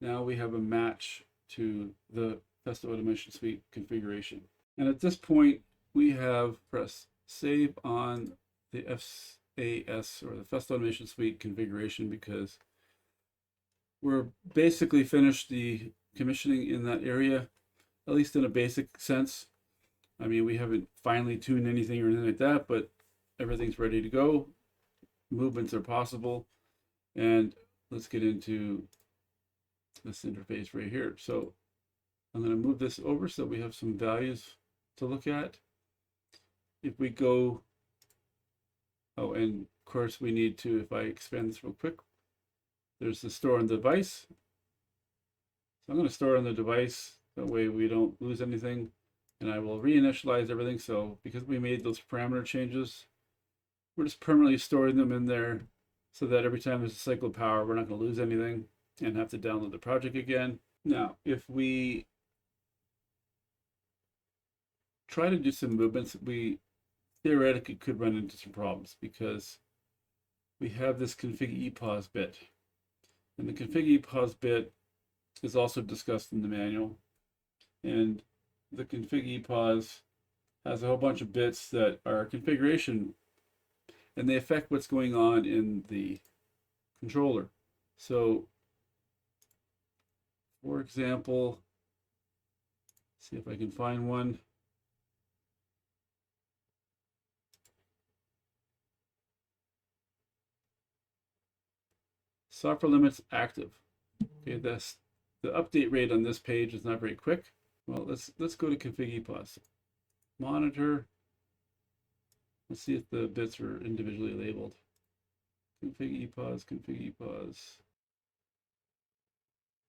now we have a match to the Festo Automation Suite configuration. And at this point, we have pressed save on the FAS, or the Festo Automation Suite configuration, because we're basically finished the commissioning in that area, at least in a basic sense. I mean, we haven't finely tuned anything or anything like that, but everything's ready to go. Movements are possible. And let's get into this interface right here. So I'm going to move this over so we have some values to look at. If we go, oh, and of course we need to, if I expand this real quick, there's the store on the device. So I'm going to store on the device, that way we don't lose anything, and I will reinitialize everything. So because we made those parameter changes, we're just permanently storing them in there so that every time there's a cycle of power, we're not going to lose anything and have to download the project again. Now, if we try to do some movements, we theoretically could run into some problems, because we have this ConfigEPos bit. And the ConfigEPos bit is also discussed in the manual. And the ConfigEPos has a whole bunch of bits that are configuration, and they affect what's going on in the controller. So, for example, see if I can find one. Software limits active. Okay, the update rate on this page is not very quick. Well, let's go to ConfigEPos. Monitor. Let's see if the bits are individually labeled. ConfigEPos.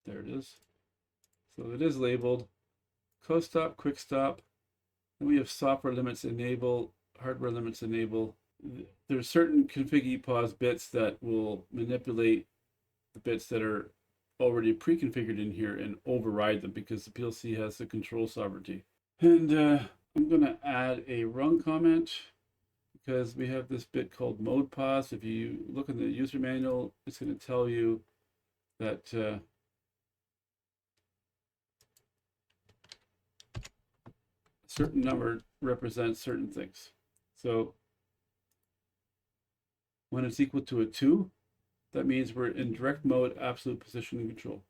There it is. So it is labeled. Co-stop, quick stop. Then we have software limits enable, hardware limits enable. There's certain ConfigEPos bits that will manipulate the bits that are already pre-configured in here and override them, because the PLC has the control sovereignty. And I'm going to add a run comment, because we have this bit called ModePos. If you look in the user manual, it's going to tell you that a certain number represents certain things. So when it's equal to a 2, that means we're in direct mode, absolute position and control.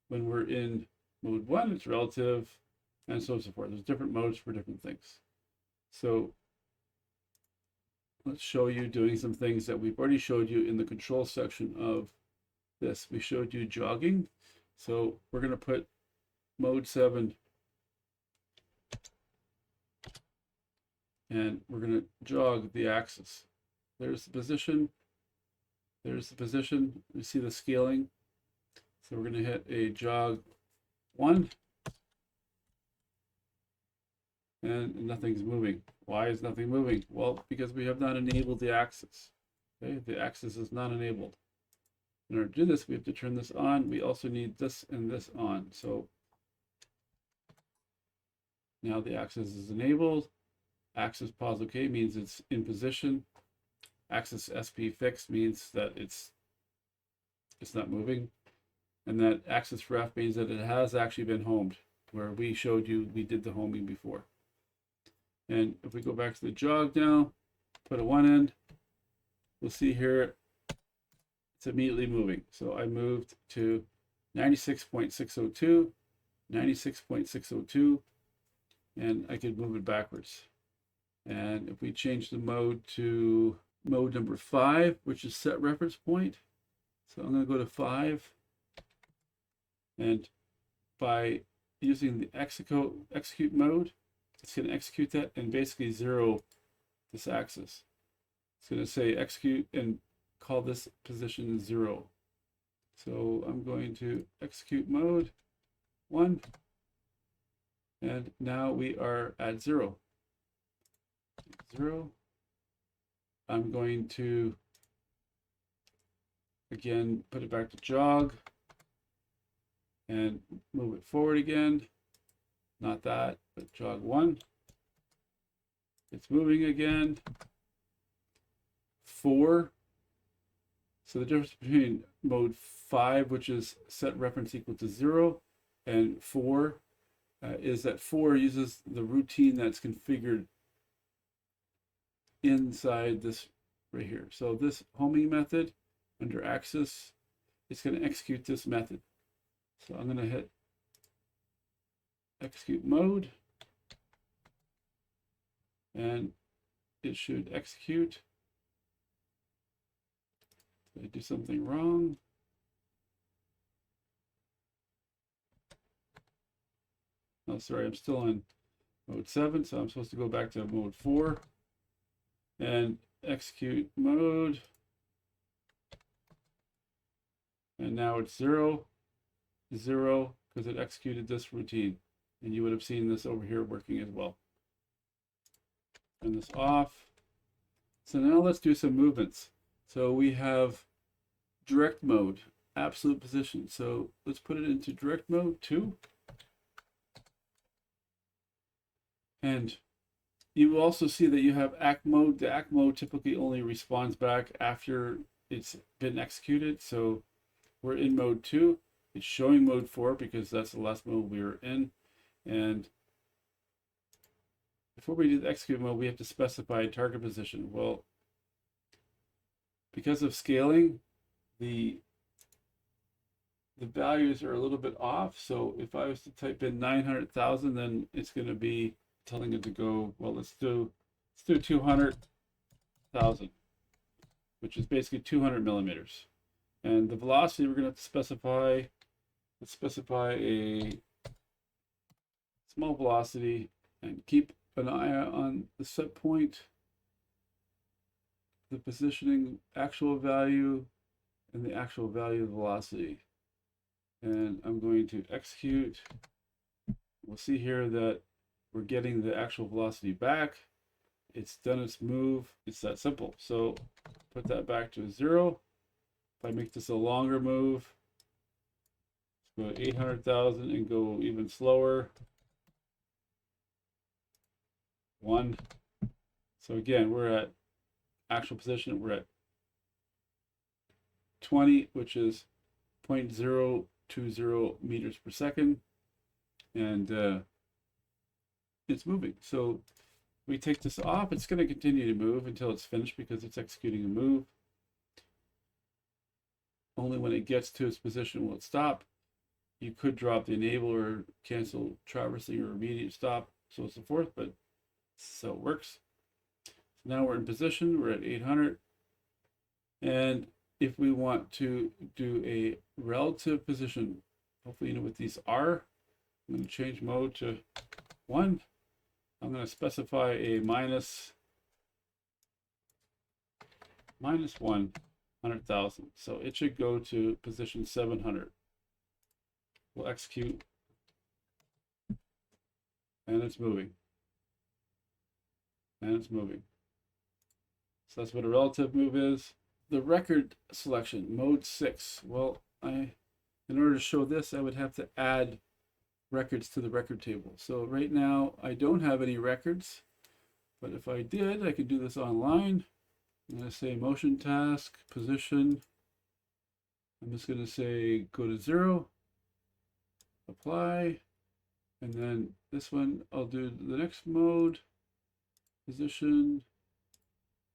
When we're in mode 1, it's relative, and so on and so forth. There's different modes for different things. So let's show you doing some things that we've already showed you in the control section of this. We showed you jogging. So we're going to put mode 7, and we're going to jog the axis. There's the position. There's the position. You see the scaling. So we're going to hit a jog 1, and nothing's moving. Why is nothing moving? Well, because we have not enabled the axis. Okay, the axis is not enabled. In order to do this, we have to turn this on. We also need this and this on. So now the axis is enabled. Axis pause OK means it's in position. Axis SP fixed means that it's not moving. And that axis ref means that it has actually been homed, where we showed you we did the homing before. And if we go back to the jog now, put a 1 in, we'll see here it's immediately moving. So I moved to 96.602, 96.602, and I could move it backwards. And if we change the mode to mode number 5, which is set reference point, so I'm going to go to 5, and by using the execute mode, it's going to execute that and basically zero this axis. It's going to say execute and call this position 0. So I'm going to execute mode 1, and now we are at 0. 0. I'm going to again put it back to jog and move it forward again. Not that, but jog 1. It's moving again. 4. So the difference between mode 5, which is set reference equal to 0, and 4 is that 4 uses the routine that's configured inside this right here. So this homing method under axis, it's going to execute this method. So I'm going to hit execute mode, and it should execute. Did I do something wrong? Oh, sorry, I'm still on mode 7, so I'm supposed to go back to mode 4 and execute mode. And now it's 0, 0, because it executed this routine. And you would have seen this over here working as well. Turn this off. So now let's do some movements. So we have direct mode, absolute position. So let's put it into direct mode 2. And you will also see that you have act mode. The act mode typically only responds back after it's been executed. So we're in mode 2. It's showing mode 4 because that's the last mode we were in. And before we do the execute mode, we have to specify target position. Well, because of scaling, the values are a little bit off. So if I was to type in 900,000, then it's going to be telling it to go, well, let's do 200,000, which is basically 200 millimeters. And the velocity we're going to have to specify, let's specify a small velocity and keep an eye on the set point, the positioning actual value, and the actual value of velocity. And I'm going to execute. We'll see here that we're getting the actual velocity back. It's done its move. It's that simple. So put that back to 0. If I make this a longer move, let's go to 800,000 and go even slower. 1. So again, we're at actual position. We're at 20, which is 0.020 meters per second. And it's moving. So we take this off. It's going to continue to move until it's finished because it's executing a move. Only when it gets to its position will it stop. You could drop the enable or cancel traversing or immediate stop, so on and so forth, but so it works. So now we're in position. We're at 800. And if we want to do a relative position, hopefully you know what these are. I'm going to change mode to 1. I'm going to specify a minus 100,000. So it should go to position 700. We'll execute. And it's moving. And it's moving. So that's what a relative move is. The record selection, mode 6. Well, in order to show this, I would have to add records to the record table. So right now I don't have any records, but if I did, I could do this online. I'm going to say motion task, position. I'm just going to say go to 0, apply, and then this one I'll do the next mode, position.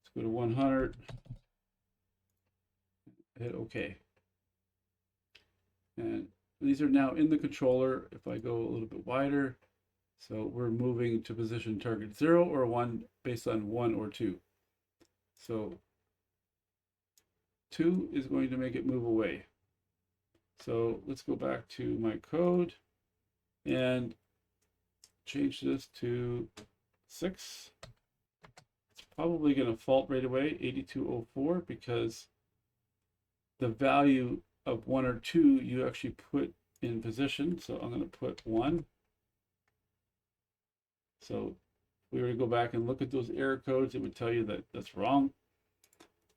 Let's go to 100. Hit OK. And these are now in the controller. If I go a little bit wider, So we're moving to position target 0 or 1 based on 1 or 2. So 2 is going to make it move away. So let's go back to my code and change this to 6. It's probably going to fault right away, 8204, because the value of 1 or 2 you actually put in position. So I'm going to put 1. So if we were to go back and look at those error codes, it would tell you that that's wrong.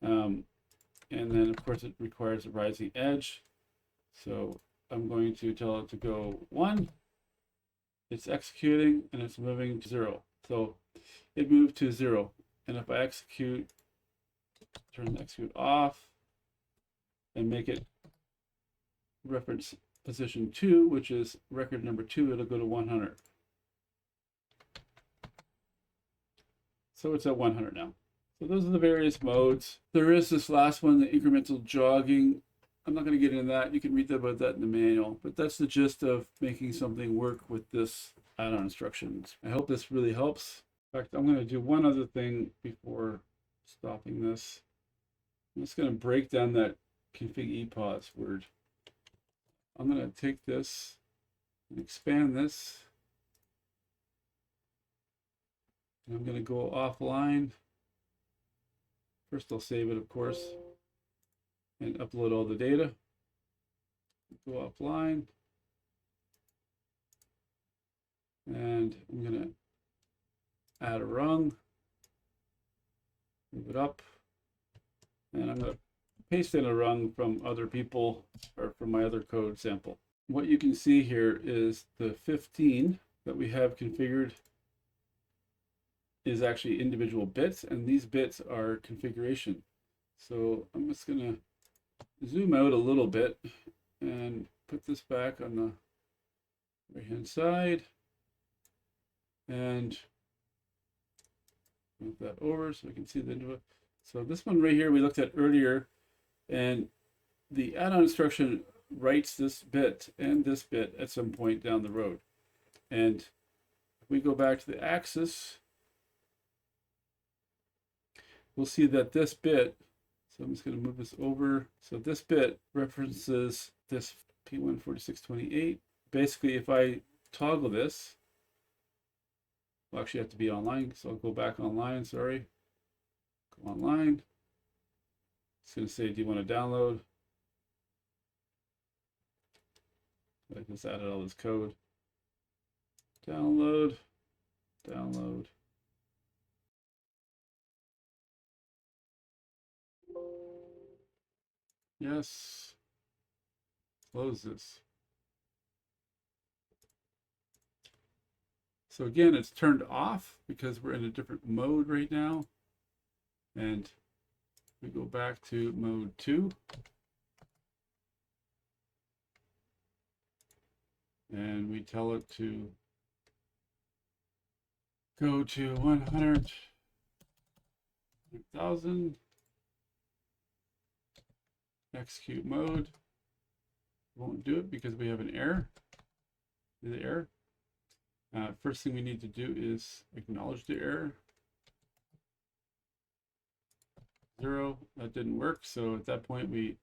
And then of course it requires a rising edge. So I'm going to tell it to go 1. It's executing and it's moving to 0. So it moved to 0. And if I execute, turn the execute off and make it reference position 2, which is record number 2, it'll go to 100. So it's at 100 now. So those are the various modes. There is this last one, the incremental jogging. I'm not going to get into that. You can read about that in the manual, but that's the gist of making something work with this add-on instructions. I hope this really helps. In fact, I'm going to do one other thing before stopping this. I'm just going to break down that ConfigEPos word. I'm going to take this and expand this. And I'm going to go offline. First, I'll save it, of course, and upload all the data. Go offline. And I'm going to add a rung, move it up, and I'm going to paste in a rung from other people or from my other code sample. What you can see here is the 15 that we have configured is actually individual bits, and these bits are configuration. So I'm just going to zoom out a little bit and put this back on the right hand side and move that over so we can see the end of it. So this one right here we looked at earlier, and the add-on instruction writes this bit and this bit at some point down the road. And if we go back to the axis, we'll see that this bit, so I'm just going to move this over. So this bit references this P14628. Basically, if I toggle this, we'll actually have to be online, so I'll go back online, sorry. Go online. It's going to say, do you want to download? I just added all this code. Download, download. Yes. Close this. So again, it's turned off because we're in a different mode right now. And we go back to mode 2. And we tell it to go to 100,000. Execute mode. Won't do it because we have an error. The error. First thing we need to do is acknowledge the error. 0. That didn't work. So at that point we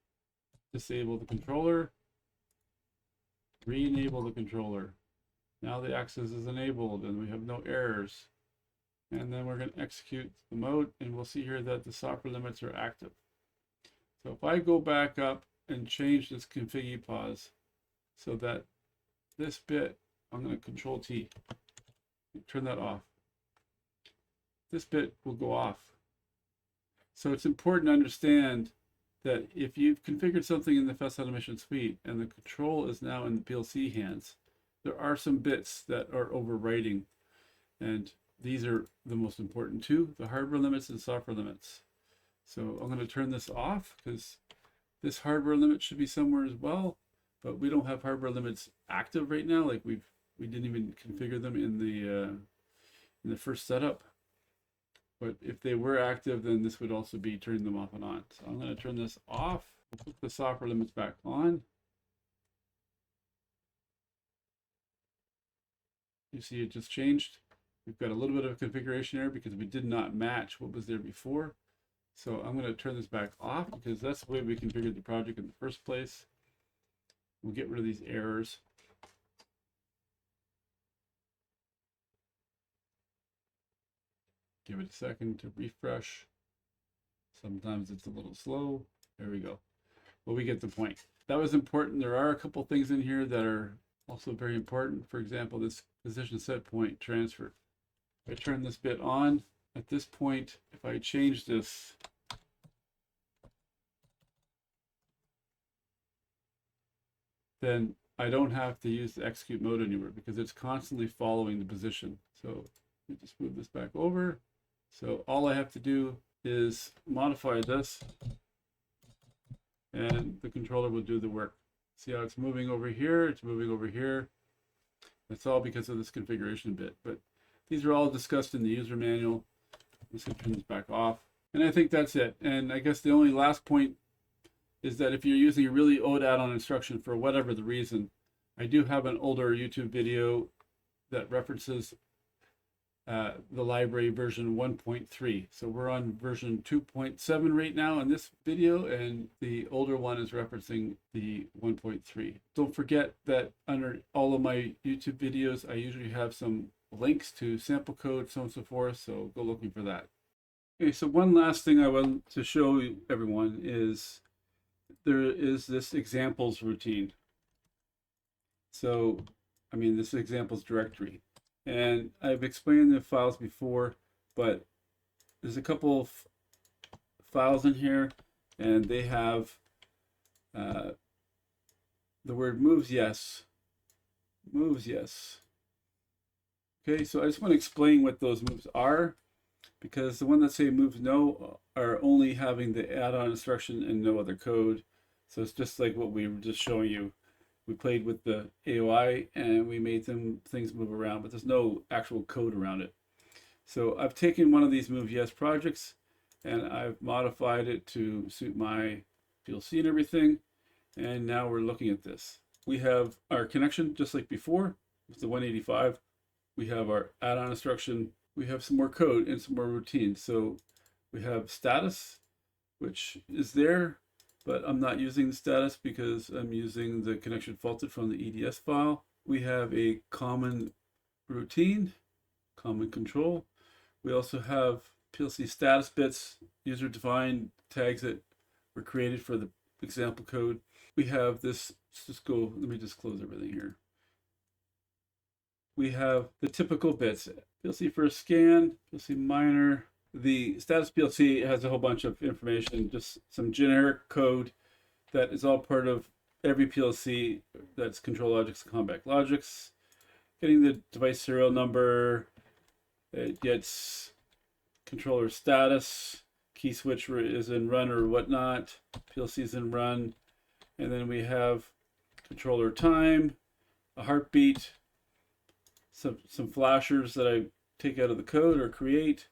disable the controller. Re-enable the controller. Now the access is enabled and we have no errors. And then we're going to execute the mode, and we'll see here that the software limits are active. So if I go back up and change this ConfigEPos so that this bit, I'm going to Control T, turn that off. This bit will go off. So it's important to understand that if you've configured something in the Festo Automation Suite and the control is now in the PLC hands, there are some bits that are overwriting, and these are the most important two, the hardware limits and software limits. So I'm going to turn this off because this hardware limit should be somewhere as well, but we don't have hardware limits active right now. Like we didn't even configure them in the first setup. But if they were active, then this would also be turning them off and on. So I'm going to turn this off. We'll put the software limits back on. You see it just changed. We've got a little bit of a configuration error because we did not match what was there before. So I'm going to turn this back off because that's the way we configured the project in the first place. We'll get rid of these errors. Give it a second to refresh. Sometimes it's a little slow. There we go. But we get the point. That was important. There are a couple things in here that are also very important. For example, this position set point transfer. If I turn this bit on, at this point, if I change this, then I don't have to use the execute mode anymore because it's constantly following the position. So let me just move this back over. So all I have to do is modify this and the controller will do the work. See how it's moving over here? It's moving over here. That's all because of this configuration bit. But these are all discussed in the user manual. Let's turn this back off. And I think that's it. And I guess the only last point is that if you're using a really old add-on instruction for whatever the reason, I do have an older YouTube video that references the library version 1.3. So we're on version 2.7 right now in this video, and the older one is referencing the 1.3. Don't forget that under all of my YouTube videos, I usually have some links to sample code, so on and so forth, so go looking for that. Okay, so one last thing I want to show everyone is there is this examples routine. So, I mean, this examples directory. And I've explained the files before, but there's a couple of files in here, and they have the word moves yes. Moves yes. Okay, so I just want to explain what those moves are, because the one that say moves no are only having the add-on instruction and no other code. So it's just like what we were just showing you. We played with the AOI and we made things move around, but there's no actual code around it. So I've taken one of these move yes projects and I've modified it to suit my PLC and everything. And now we're looking at this. We have our connection just like before with the 185. We have our add-on instruction. We have some more code and some more routines. So we have status, which is there, but I'm not using the status because I'm using the connection faulted from the EDS file. We have a common routine, common control. We also have PLC status bits, user defined tags that were created for the example code. We have this, let's just go, let me just close everything here. We have the typical bits, PLC first scan, PLC minor. The status PLC has a whole bunch of information, just some generic code that is all part of every PLC that's ControlLogix and ConfigEPos. Getting the device serial number, it gets controller status, key switch is in run or whatnot, PLC is in run, and then we have controller time, a heartbeat, some flashers that I take out of the code or create,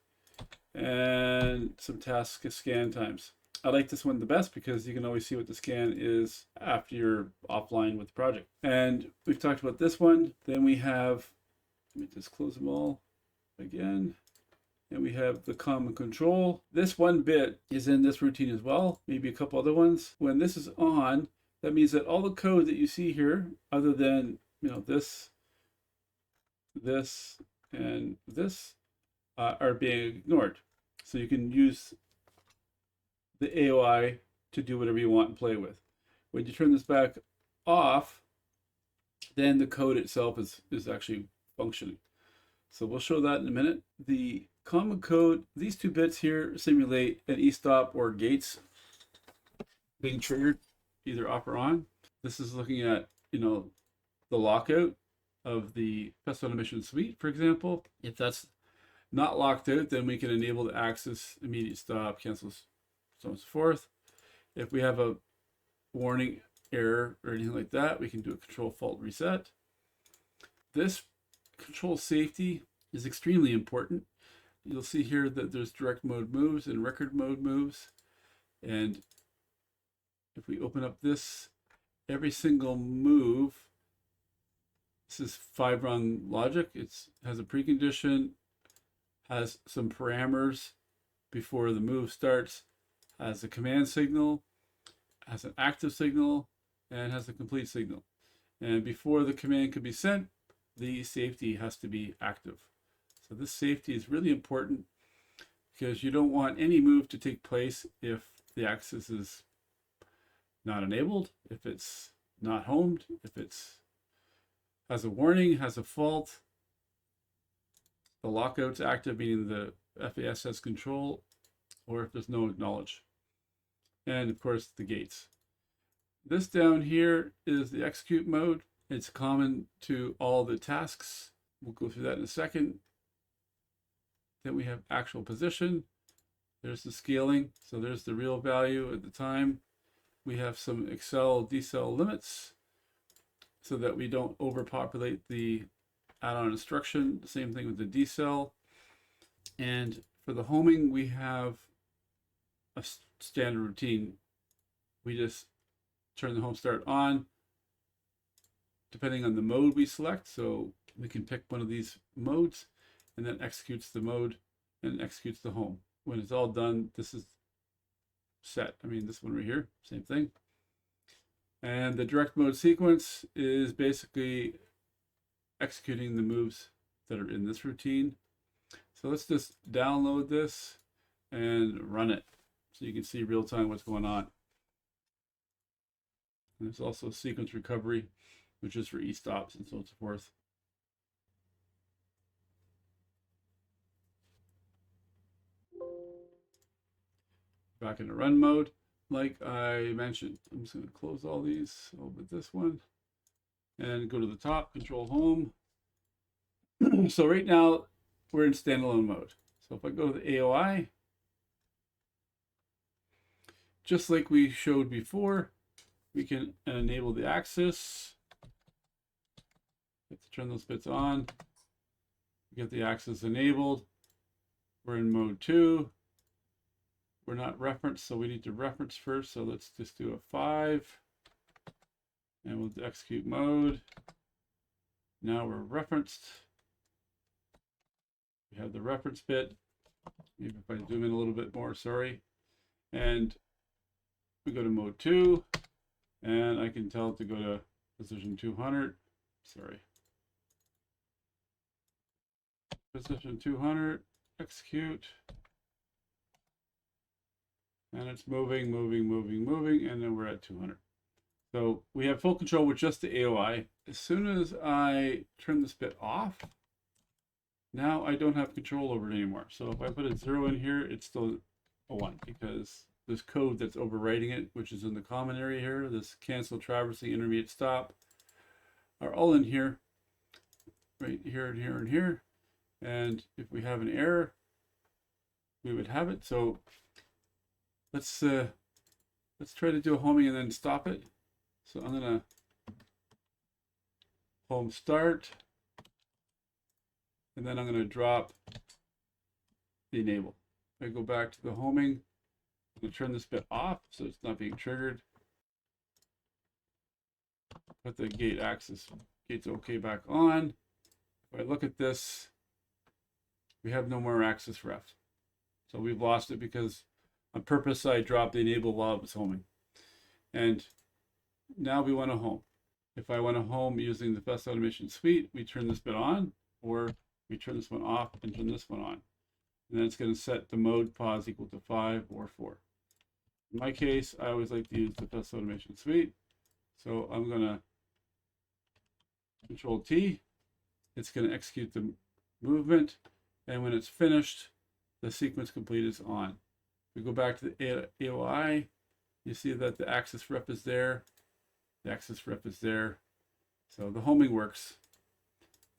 and some task scan times. I like this one the best because you can always see what the scan is after you're offline with the project. And we've talked about this one. Then we have, let me just close them all again. And we have the common control. This one bit is in this routine as well, maybe a couple other ones. When this is on, that means that all the code that you see here, other than, you know, this, and this, are being ignored. So you can use the AOI to do whatever you want and play with. When you turn this back off, then the code itself is actually functioning. So we'll show that in a minute. The common code, these two bits here simulate an e-stop or gates being triggered, either off or on. This is looking at, you know, the lockout of the Festo Automation Suite, for example. If that's not locked out, then we can enable the access, immediate stop, cancel, so on and so forth. If we have a warning error or anything like that, we can do a control fault reset. This control safety is extremely important. You'll see here that there's direct mode moves and record mode moves. And if we open up this, every single move This is 5-run logic. It has a precondition, has some parameters before the move starts, has a command signal, has an active signal, and has a complete signal. And before the command can be sent, the safety has to be active. So this safety is really important because you don't want any move to take place if the access is not enabled, if it's not homed, if it's has a warning, has a fault, the lockout's active, meaning the FAS has control, or if there's no acknowledge. And of course the gates. This down here is the execute mode. It's common to all the tasks. We'll go through that in a second. Then we have actual position. There's the scaling. So there's the real value at the time. We have some accel decel limits so that we don't overpopulate the add-on instruction. Same thing with the decel. And for the homing, we have a standard routine. We just turn the home start on depending on the mode we select. So we can pick one of these modes and then executes the mode and executes the home. When it's all done, this is set. I mean, this one right here, same thing. And the direct mode sequence is basically executing the moves that are in this routine. So let's just download this and run it so you can see real time what's going on. And there's also sequence recovery, which is for e-stops and so on and so forth. Back into run mode. Like I mentioned, I'm just going to close all these over this one and go to the top, control home. So right now we're in standalone mode. So if I go to the AOI, just like we showed before, we can enable the axis. Have to turn those bits on. Get the axis enabled. We're in mode 2. We're not referenced, so we need to reference first. So let's just do a 5. And we'll execute mode. Now we're referenced. We have the reference bit. Maybe if I zoom in a little bit more, sorry. And we go to mode 2. And I can tell it to go to position 200. Sorry. Position 200. Execute. And it's moving, and then we're at 200. So we have full control with just the AOI. As soon as I turn this bit off, now I don't have control over it anymore. So if I put a 0 in here, it's still a 1 because this code that's overwriting it, which is in the common area here, this cancel, traversing, intermediate stop, are all in here, right here and here and here. And if we have an error, we would have it. So let's try to do a homing and then stop it. So I'm gonna home start, and then I'm gonna drop the enable. I go back to the homing. I'm gonna turn this bit off so it's not being triggered. Put the gate axis, gate's okay back on. If I look at this, we have no more axis ref. So we've lost it because on purpose I dropped the enable while it was homing. And now we want to home. If I want to home using the Festo Automation Suite, we turn this bit on, or we turn this one off and turn this one on. And then it's going to set the ModePos equal to 5 or 4. In my case, I always like to use the Festo Automation Suite. So I'm going to Control T. It's going to execute the movement. And when it's finished, the sequence complete is on. We go back to the AOI. You see that the axis ref is there. The axis ref is there. So the homing works.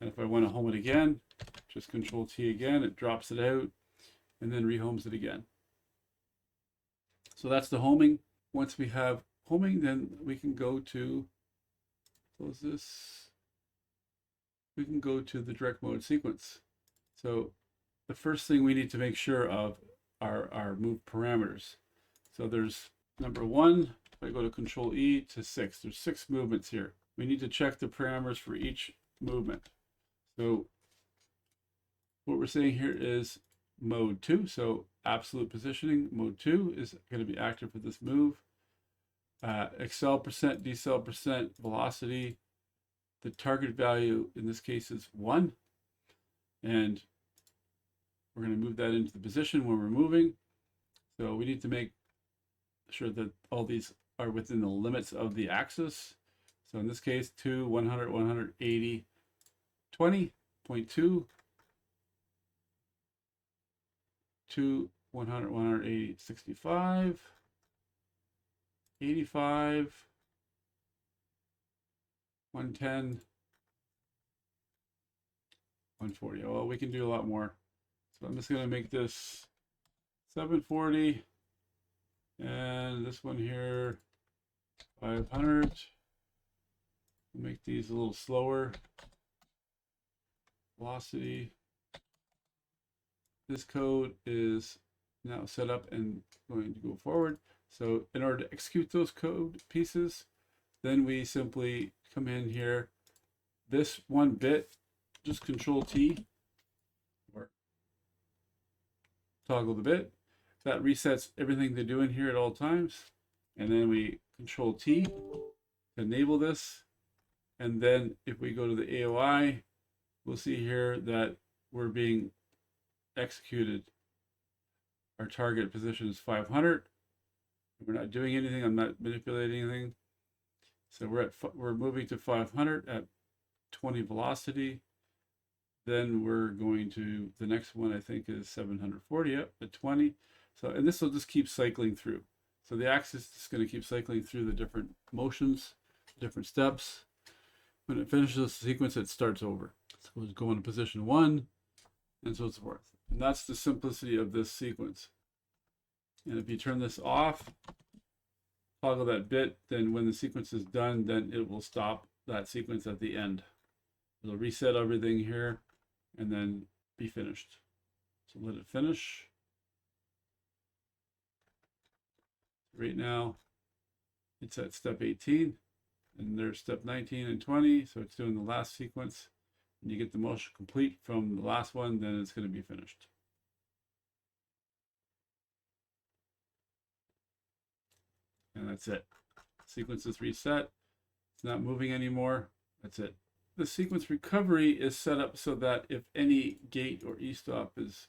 And if I want to home it again, just Control T again, it drops it out and then rehomes it again. So that's the homing. Once we have homing, then we can go to, close this. We can go to the direct mode sequence. So the first thing we need to make sure of are our move parameters. So there's number 1, if I go to Control E to 6, there's 6 movements here. We need to check the parameters for each movement. So what we're saying here is mode 2. So absolute positioning, mode 2 is going to be active for this move. Accel percent, decel percent, velocity. The target value in this case is 1. And we're going to move that into the position when we're moving. So we need to make sure that all these are within the limits of the axis. So in this case, 2, 100, 180, 20, 0.2, 2, 100, 180, 65, 85, 110, 140. Well, we can do a lot more. So I'm just going to make this 740. And this one here, 500. We'll make these a little slower. Velocity. This code is now set up and going to go forward. So in order to execute those code pieces, then we simply come in here. This one bit, just Control T, or toggle the bit. That resets everything to do in here at all times. And then we Control T to enable this. And then if we go to the AOI, we'll see here that we're being executed. Our target position is 500. We're not doing anything. I'm not manipulating anything. So we're moving to 500 at 20 velocity. Then we're going to the next one. I think is 740 up at 20. So, and this will just keep cycling through. So the axis is going to keep cycling through the different motions, different steps. When it finishes the sequence, it starts over. So we'll go into position 1 and so forth. And that's the simplicity of this sequence. And if you turn this off, toggle that bit, then when the sequence is done, then it will stop that sequence at the end. It'll reset everything here and then be finished. So let it finish. Right now, it's at step 18, and there's step 19 and 20, so it's doing the last sequence. And you get the motion complete from the last one, then it's going to be finished. And that's it. Sequence is reset. It's not moving anymore. That's it. The sequence recovery is set up so that if any gate or e-stop is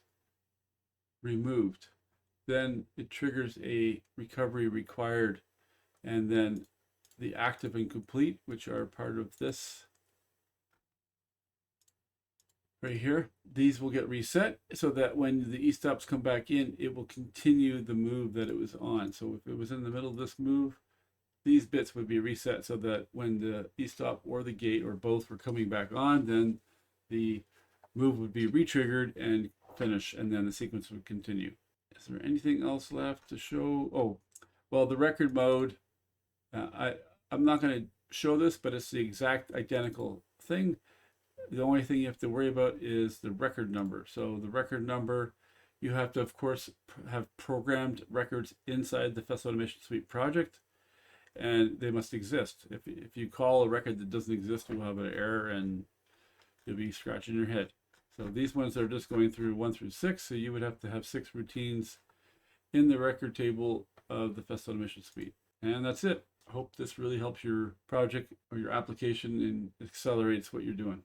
removed, then it triggers a recovery required, and then the active and complete, which are part of this right here, these will get reset so that when the e-stops come back in, it will continue the move that it was on. So if it was in the middle of this move, these bits would be reset so that when the e-stop or the gate or both were coming back on, then the move would be re-triggered and finish, and then the sequence would continue. Is there anything else left to show? Oh, well, the record mode, I'm not going to show this, but it's the exact identical thing. The only thing you have to worry about is the record number. So the record number, you have to, of course, have programmed records inside the Festo Automation Suite project, and they must exist. If you call a record that doesn't exist, you'll have an error and you'll be scratching your head. So these ones are just going through 1 through 6. So you would have to have 6 routines in the record table of the Festo Automation Suite. And that's it. I hope this really helps your project or your application and accelerates what you're doing.